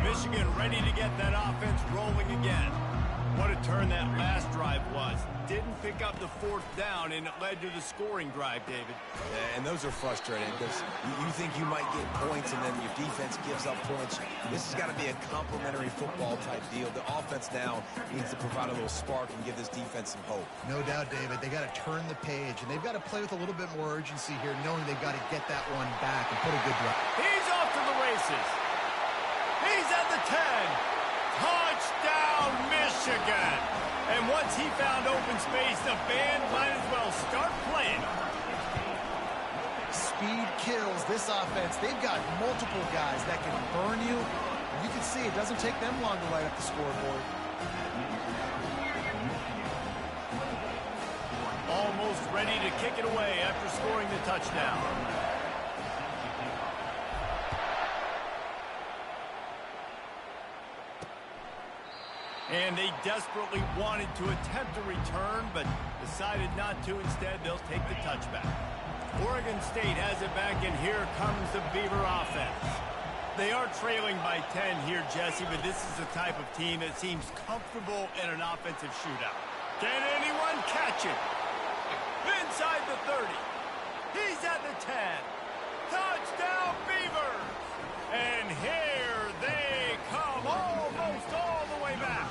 Michigan ready to get that offense rolling again. What a turn that last drive was. Didn't pick up the 4th down, and it led to the scoring drive, David. And those are frustrating because you think you might get points and then your defense gives up points. This has got to be a complementary football type deal. The offense now needs to provide a little spark and give this defense some hope. No doubt, David. They got to turn the page, and they've got to play with a little bit more urgency here, knowing they've got to get that one back and put a good drive. He's off to the races. He's at the 10. Touchdown, Michigan. And once he found open space, the band might as well start playing. Speed kills this offense. They've got multiple guys that can burn you. You can see it doesn't take them long to light up the scoreboard. Almost ready to kick it away after scoring the touchdown. And they desperately wanted to attempt a return, but decided not to. Instead, they'll take the touchback. Oregon State has it back, and here comes the Beaver offense. They are trailing by 10 here, Jesse, but this is the type of team that seems comfortable in an offensive shootout. Can anyone catch it? Inside the 30. He's at the 10. Touchdown, Beavers! And here they come, almost all the way back.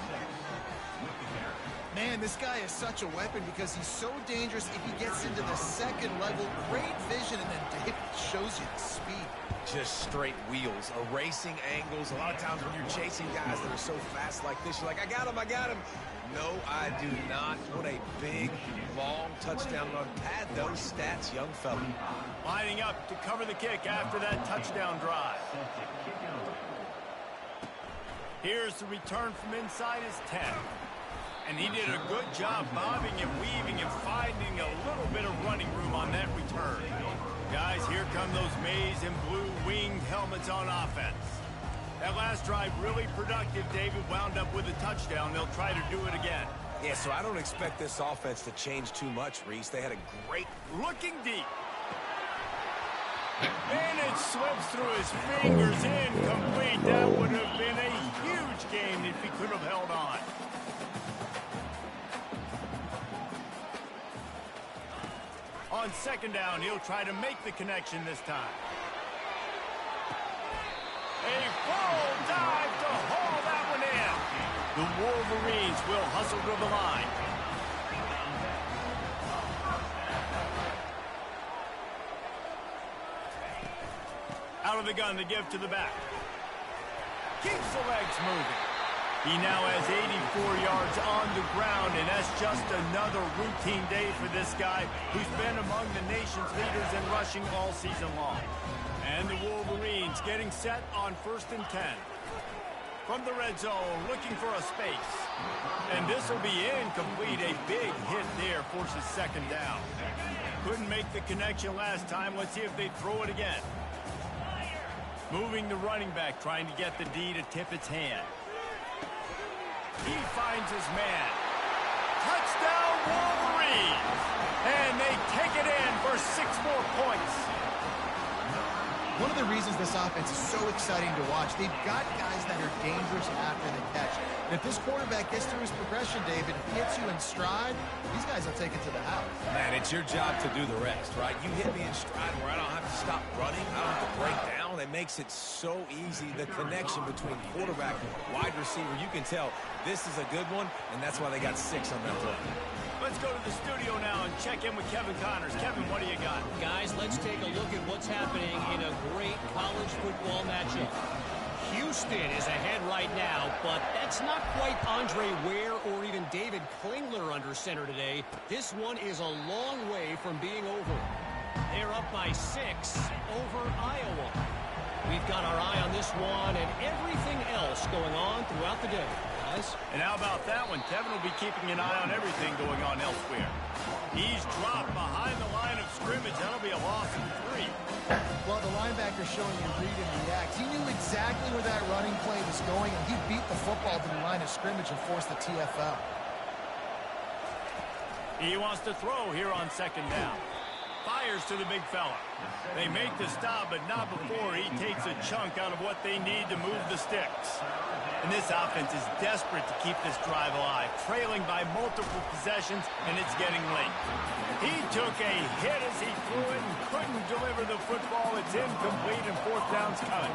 Man, this guy is such a weapon because he's so dangerous if he gets into the 2nd level. Great vision, and then David shows you the speed. Just straight wheels, erasing angles. A lot of times when you're chasing guys that are so fast like this, you're like, I got him, I got him. No, I do not. What a big, long touchdown run. Pad those stats, young fella. Lining up to cover the kick after that touchdown drive. Here's the return from inside his 10. And he did a good job bobbing and weaving and finding a little bit of running room on that return. Guys, here come those maize and blue winged helmets on offense. That last drive really productive. David wound up with a touchdown. They'll try to do it again. Yeah, so I don't expect this offense to change too much, Reese. They had a great... Looking deep. And it slips through his fingers, incomplete. That would have been a huge game if he could have held on. On second down, he'll try to make the connection this time. A full dive to haul that one in. The Wolverines will hustle to the line. Out of the gun to give to the back. Keeps the legs moving. He now has 84 yards on the ground, and that's just another routine day for this guy who's been among the nation's leaders in rushing all season long. And the Wolverines getting set on 1st and 10. From the red zone, looking for a space. And this will be incomplete. A big hit there forces second down. Couldn't make the connection last time. Let's see if they throw it again. Moving the running back, trying to get the D to tip its hand. He finds his man. Touchdown, Wolverines! And they take it in for 6 more points. One of the reasons this offense is so exciting to watch, they've got guys that are dangerous after the catch. And if this quarterback gets through his progression, David, if he hits you in stride, these guys will take it to the house. Man, it's your job to do the rest, right? You hit me in stride where I don't have to stop running. I don't have to break down. It makes it so easy. The connection between quarterback and wide receiver, you can tell this is a good one, and that's why they got 6 on that play. Let's go to the studio now and check in with Kevin Connors. Kevin, what do you got? Guys, let's take a look at what's happening in a great college football matchup. Houston is ahead right now, but that's not quite Andre Ware or even David Klingler under center today. This one is a long way from being over. They're up by 6 over Iowa. We've got our eye on this one and everything else going on throughout the day. And how about that one? Kevin will be keeping an eye on everything going on elsewhere. He's dropped behind the line of scrimmage. That'll be a loss of 3. Well, the linebacker's showing you read and react. He knew exactly where that running play was going, and he beat the football to the line of scrimmage and forced the TFL. He wants to throw here on second down. Fires to the big fella. They make the stop, but not before he takes a chunk out of what they need to move the sticks. And this offense is desperate to keep this drive alive, trailing by multiple possessions, and it's getting late. He took a hit as he threw it and couldn't deliver the football. It's incomplete, and 4th down's coming.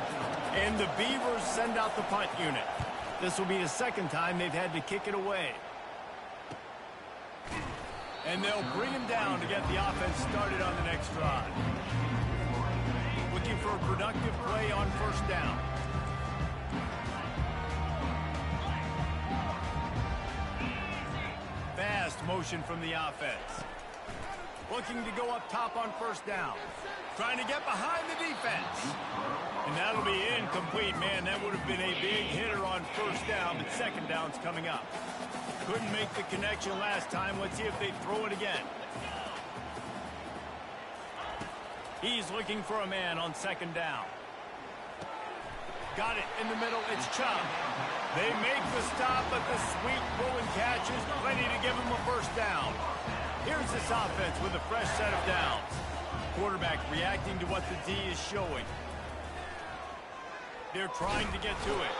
And the Beavers send out the punt unit. This will be the 2nd time they've had to kick it away. And they'll bring him down to get the offense started on the next drive. Looking for a productive play on 1st down. Fast motion from the offense. Looking to go up top on 1st down. Trying to get behind the defense. And that'll be incomplete, man. That would have been a big hitter on 1st down, but 2nd down's coming up. Couldn't make the connection last time. Let's see if they throw it again. He's looking for a man on 2nd down. Got it in the middle. It's Chubb. They make the stop, but the sweet throw and catch is plenty to give him a 1st down. Here's this offense with a fresh set of downs. Quarterback reacting to what the D is showing. They're trying to get to it.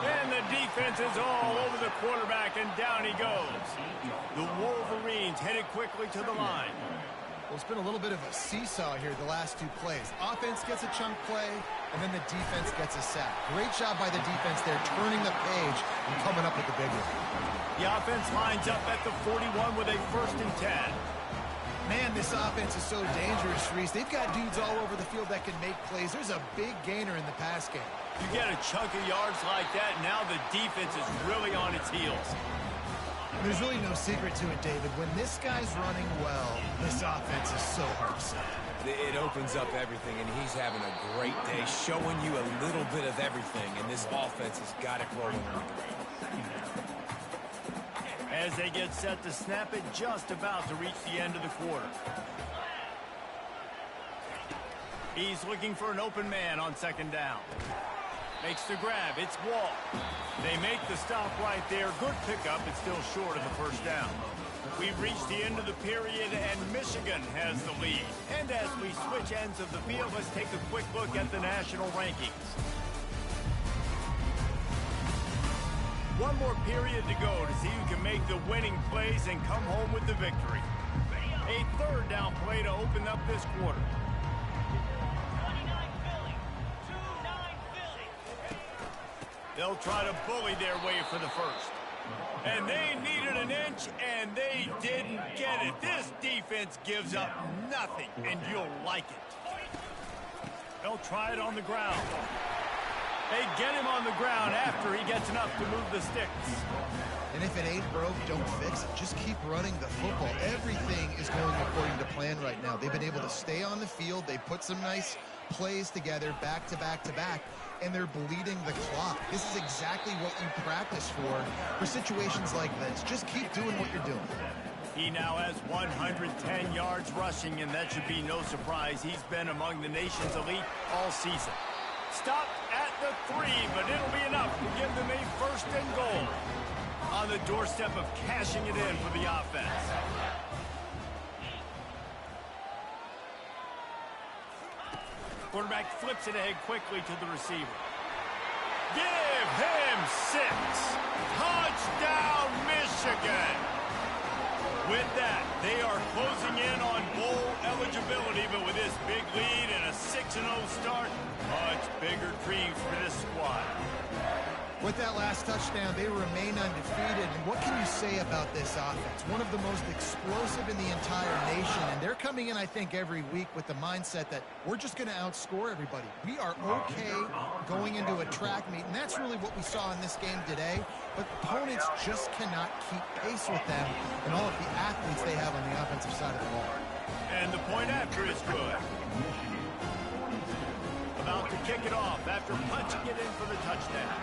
And the defense is all over the quarterback, and down he goes. The Wolverines headed quickly to the line. Well, it's been a little bit of a seesaw here the last 2 plays. Offense gets a chunk play, and then the defense gets a sack. Great job by the defense there, turning the page and coming up with the big one. The offense lines up at the 41 with a 1st and 10. Man, this offense is so dangerous, Reese. They've got dudes all over the field that can make plays. There's a big gainer in the pass game. You get a chunk of yards like that, now the defense is really on its heels. There's really no secret to it, David. When this guy's running well, this offense is so hard to stop. It opens up everything, and he's having a great day, showing you a little bit of everything, and this offense has got it rolling. As they get set to snap it, just about to reach the end of the quarter. He's looking for an open man on 2nd down. Makes the grab. It's Wall. They make the stop right there. Good pickup. It's still short of the 1st down. We've reached the end of the period, and Michigan has the lead. And as we switch ends of the field, let's take a quick look at the national rankings. One more period to go to see who can make the winning plays and come home with the victory. A a third down play to open up this quarter. They'll try to bully their way for the first. And they needed an inch, and they didn't get it. This defense gives up nothing, and you'll like it. They'll try it on the ground. They get him on the ground after he gets enough to move the sticks. And if it ain't broke, don't fix it. Just keep running the football. Everything is going according to plan right now. They've been able to stay on the field. They put some nice plays together back to back to back, and they're bleeding the clock. This is exactly what you practice for situations like this. Just keep doing what you're doing. He now has 110 yards rushing, and that should be no surprise. He's been among the nation's elite all season. Stopped at the 3, but it'll be enough to give them a first and goal. On the doorstep of cashing it in for the offense. Quarterback flips it ahead quickly to the receiver. Give him 6. Touchdown, Michigan. With that, they are closing in on bowl eligibility, but with this big lead and a 6-0 start, much bigger dreams for this squad. With that last touchdown, they remain undefeated. And what can you say about this offense? One of the most explosive in the entire nation. And they're coming in, I think, every week with the mindset that we're just going to outscore everybody. We are okay going into a track meet. And that's really what we saw in this game today. But opponents just cannot keep pace with them and all of the athletes they have on the offensive side of the ball. And the point after is good. About to kick it off after punching it in for the touchdown.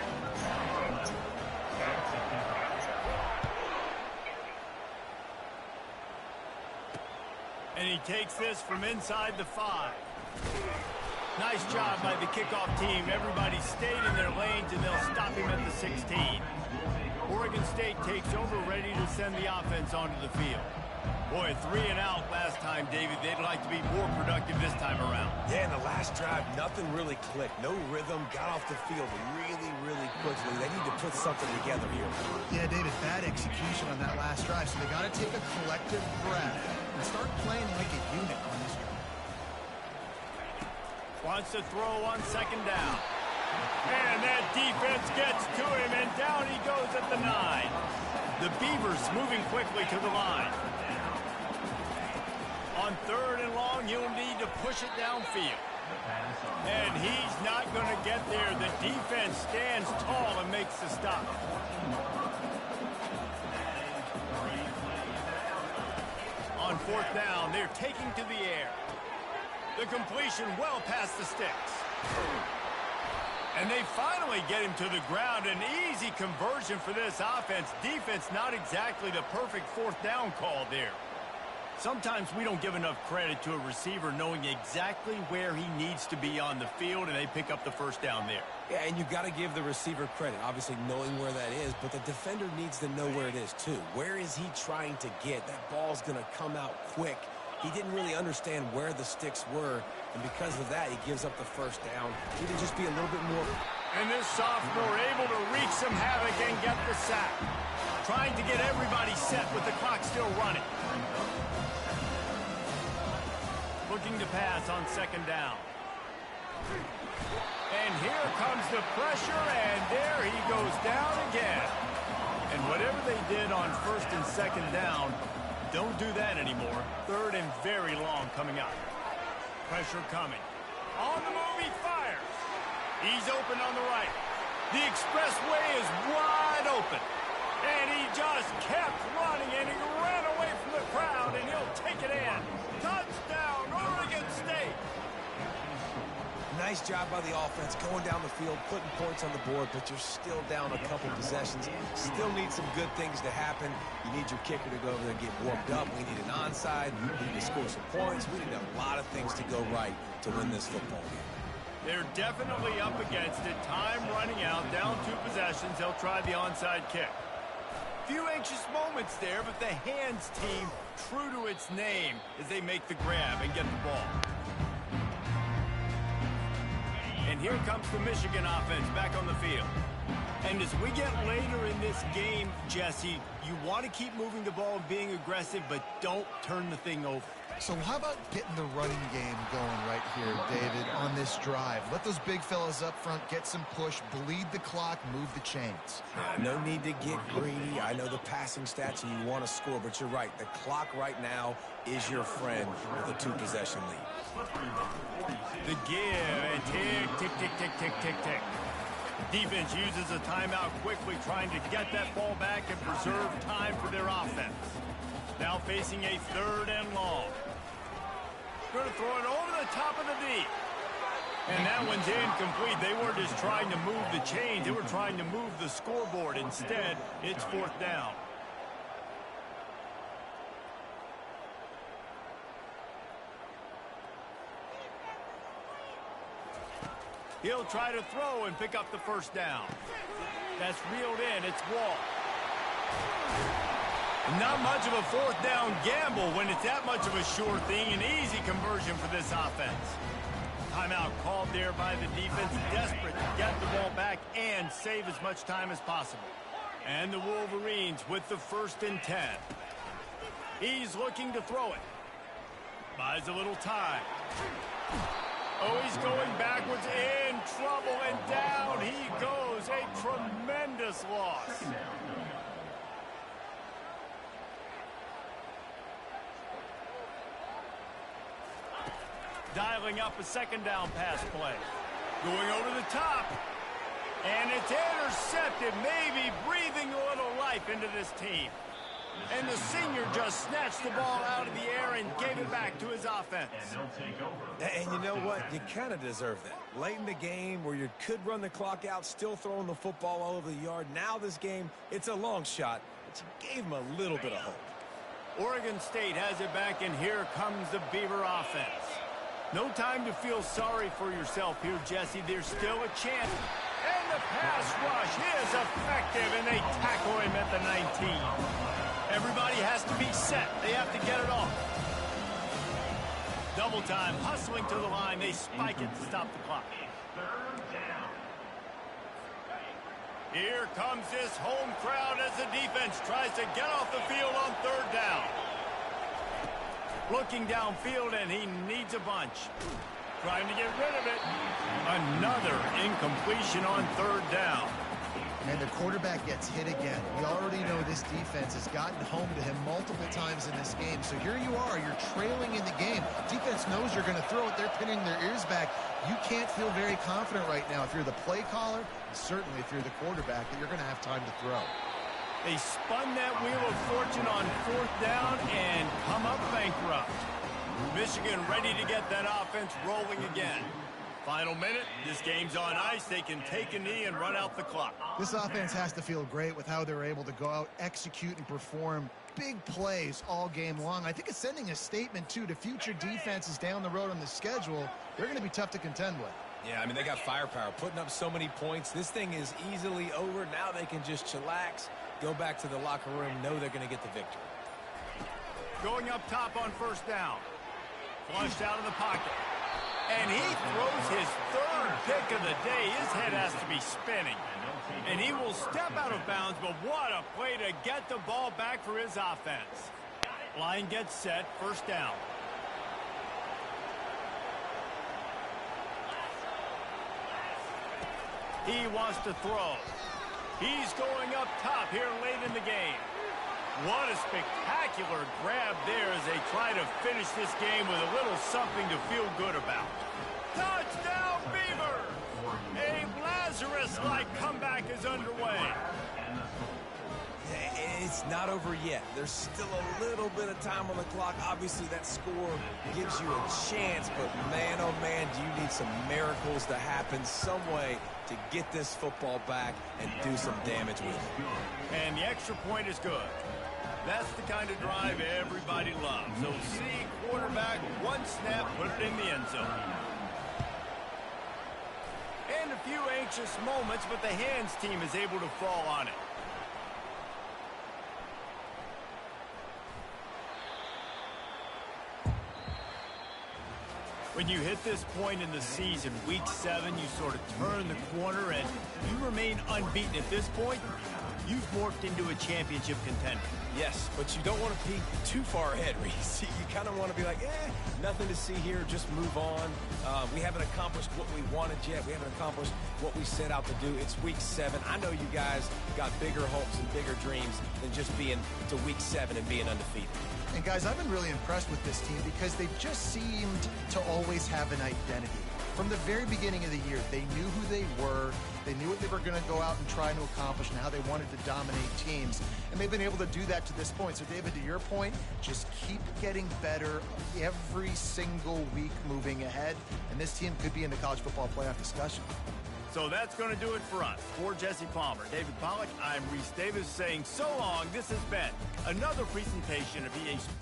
And he takes this from inside the 5. Nice job by the kickoff team. Everybody stayed in their lanes, and they'll stop him at the 16. Oregon State takes over, ready to send the offense onto the field. Boy, 3 and out last time, David. They'd like to be more productive this time around. Yeah, in the last drive, nothing really clicked. No rhythm, got off the field really quickly. They need to put something together here. Yeah, David, bad execution on that last drive, so they got to take a collective breath and start playing like a unit on this drive. Wants to throw on second down. And that defense gets to him, and down he goes at the 9. The Beavers moving quickly to the line. On 3rd and long, he'll need to push it downfield. And he's not going to get there. The defense stands tall and makes the stop. On 4th down, they're taking to the air. The completion well past the sticks. And they finally get him to the ground. An easy conversion for this offense. Defense, not exactly the perfect 4th down call there. Sometimes we don't give enough credit to a receiver knowing exactly where he needs to be on the field, and they pick up the first down there. Yeah, and you've got to give the receiver credit, obviously knowing where that is, but the defender needs to know where it is too. Where is he trying to get? That ball's going to come out quick. He didn't really understand where the sticks were, and because of that, he gives up the first down. He can just be a little bit more. And this sophomore able to wreak some havoc and get the sack. Trying to get everybody set with the clock still running. Looking to pass on second down. And here comes the pressure, and there he goes down again. And whatever they did on 1st and 2nd down, don't do that anymore. 3rd and very long coming up. Pressure coming. On the move, he fires. He's open on the right. The expressway is wide open. And he just kept running, and he ran away from the crowd, and he'll take it in. Touchdown, Oregon State. Nice job by the offense going down the field, putting points on the board, but you're still down a couple possessions. Still need some good things to happen. You need your kicker to go over there and get warmed up. We need an onside. We need to score some points. We need a lot of things to go right to win this football game. They're definitely up against it. Time running out, down 2 possessions. They'll try the onside kick. Few anxious moments there, but the hands team, true to its name, as they make the grab and get the ball. And here comes the Michigan offense back on the field. And as we get later in this game, Jesse, you want to keep moving the ball and being aggressive, but don't turn the thing over. So how about getting the running game going right here, David, on this drive? Let those big fellas up front get some push, bleed the clock, move the chains. No need to get greedy. I know the passing stats and you want to score, but you're right. The clock right now is your friend with a two-possession lead. The give and tick, tick, tick, tick, tick, tick, tick. Defense uses a timeout quickly, trying to get that ball back and preserve time for their offense. Now facing a 3rd and long. Going to throw it over the top of the deep. And that one's incomplete. They weren't just trying to move the chains. They were trying to move the scoreboard. Instead, it's 4th down. He'll try to throw and pick up the 1st down. That's reeled in. It's Wall. Not much of a 4th down gamble when it's that much of a sure thing. An easy conversion for this offense. Timeout called there by the defense. Desperate to get the ball back and save as much time as possible. And the Wolverines with the 1st and 10. He's looking to throw it. Buys a little time. Oh, he's going backwards, in trouble, and down he goes. A tremendous loss. Dialing up a 2nd down pass play. Going over the top. And it's intercepted, maybe breathing a little life into this team. And the senior just snatched the ball out of the air and gave it back to his offense. And you know what? You kind of deserve that. Late in the game where you could run the clock out, still throwing the football all over the yard. Now this game, it's a long shot, but you gave him a little bit of hope. Oregon State has it back, and here comes the Beaver offense. No time to feel sorry for yourself here, Jesse. There's still a chance. And the pass rush is effective, and they tackle him at the 19. Everybody has to be set. They have to get it off. Double time, hustling to the line. They spike it to stop the clock. Here comes this home crowd as the defense tries to get off the field on 3rd down. Looking downfield, and he needs a bunch. Trying to get rid of it. Another incompletion on 3rd down. And the quarterback gets hit again. We already know this defense has gotten home to him multiple times in this game. So here you are, you're trailing in the game. Defense knows you're going to throw it. They're pinning their ears back. You can't feel very confident right now if you're the play caller, and certainly if you're the quarterback, that you're going to have time to throw. They spun that wheel of fortune on 4th down and come up bankrupt. Michigan ready to get that offense rolling again. Final minute, this game's on ice. They can take a knee and run out the clock. This offense has to feel great with how they're able to go out, execute, and perform big plays all game long. I think it's sending a statement, too, to future defenses down the road on the schedule. They're going to be tough to contend with. Yeah, I mean, they got firepower, putting up so many points. This thing is easily over. Now they can just chillax, go back to the locker room, know they're going to get the victory. Going up top on 1st down. Flushed out of the pocket. And he throws his 3rd pick of the day. His head has to be spinning. And he will step out of bounds, but what a play to get the ball back for his offense. Line gets set, 1st down. He wants to throw. He's going up top here late in the game. What a spectacular grab there as they try to finish this game with a little something to feel good about. Touchdown, Beaver! A Lazarus-like comeback is underway. It's not over yet. There's still a little bit of time on the clock. Obviously, that score gives you a chance, but man, oh man, do you need some miracles to happen some way to get this football back and do some damage with it. And the extra point is good. That's the kind of drive everybody loves. So see quarterback, one snap, put it in the end zone. And a few anxious moments, but the hands team is able to fall on it. When you hit this point in the season, week 7, you sort of turn the corner and you remain unbeaten at this point. You've morphed into a championship contender. Yes, but you don't want to peek too far ahead, Reese. You kind of want to be like, nothing to see here, just move on. We haven't accomplished what we wanted yet. We haven't accomplished what we set out to do. It's week 7. I know you guys got bigger hopes and bigger dreams than just being to week 7 and being undefeated. And guys, I've been really impressed with this team because they've just seemed to always have an identity. From the very beginning of the year, they knew who they were. They knew what they were going to go out and try to accomplish and how they wanted to dominate teams. And they've been able to do that to this point. So, David, to your point, just keep getting better every single week moving ahead. And this team could be in the college football playoff discussion. So that's going to do it for us. For Jesse Palmer, David Pollack, I'm Reese Davis saying so long. This has been another presentation of EA Sports.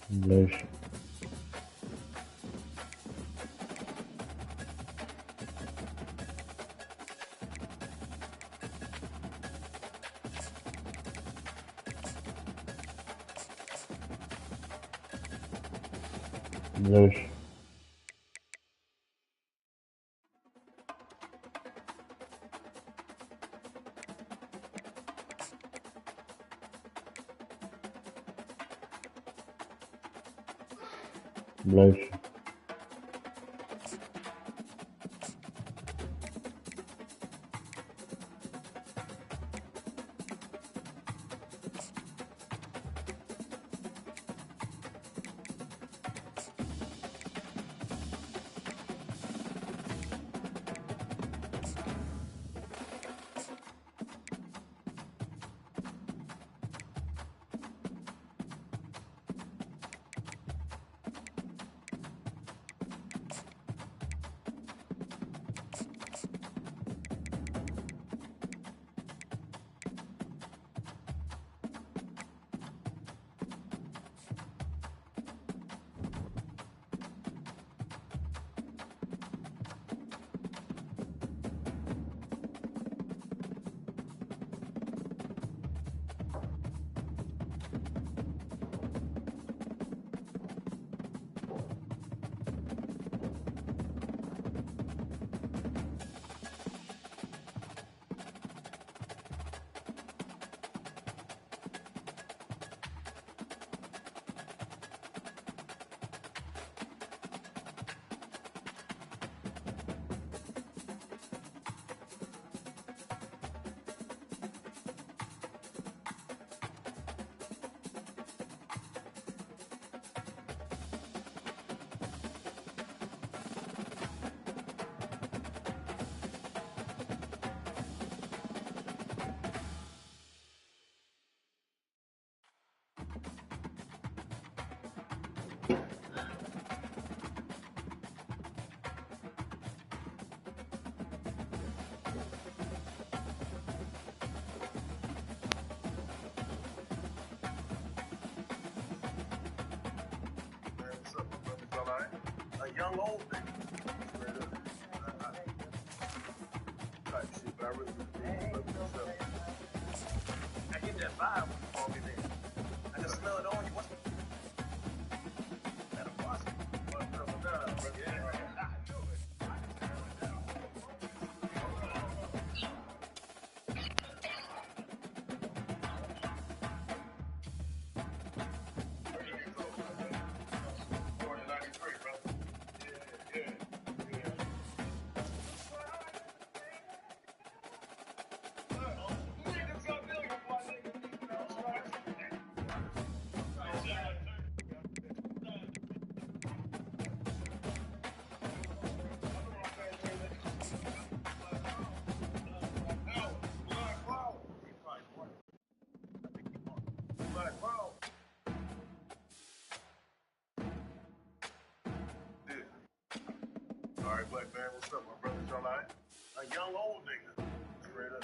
Bless. Bless. Bless. A young old thing. Type shit, but I really I get that vibe when you call me there. I can smell it on you. What's that? A boss? Yeah. All right, black man, what's up, my brothers? Y'all all right? A young old nigga. Straight up.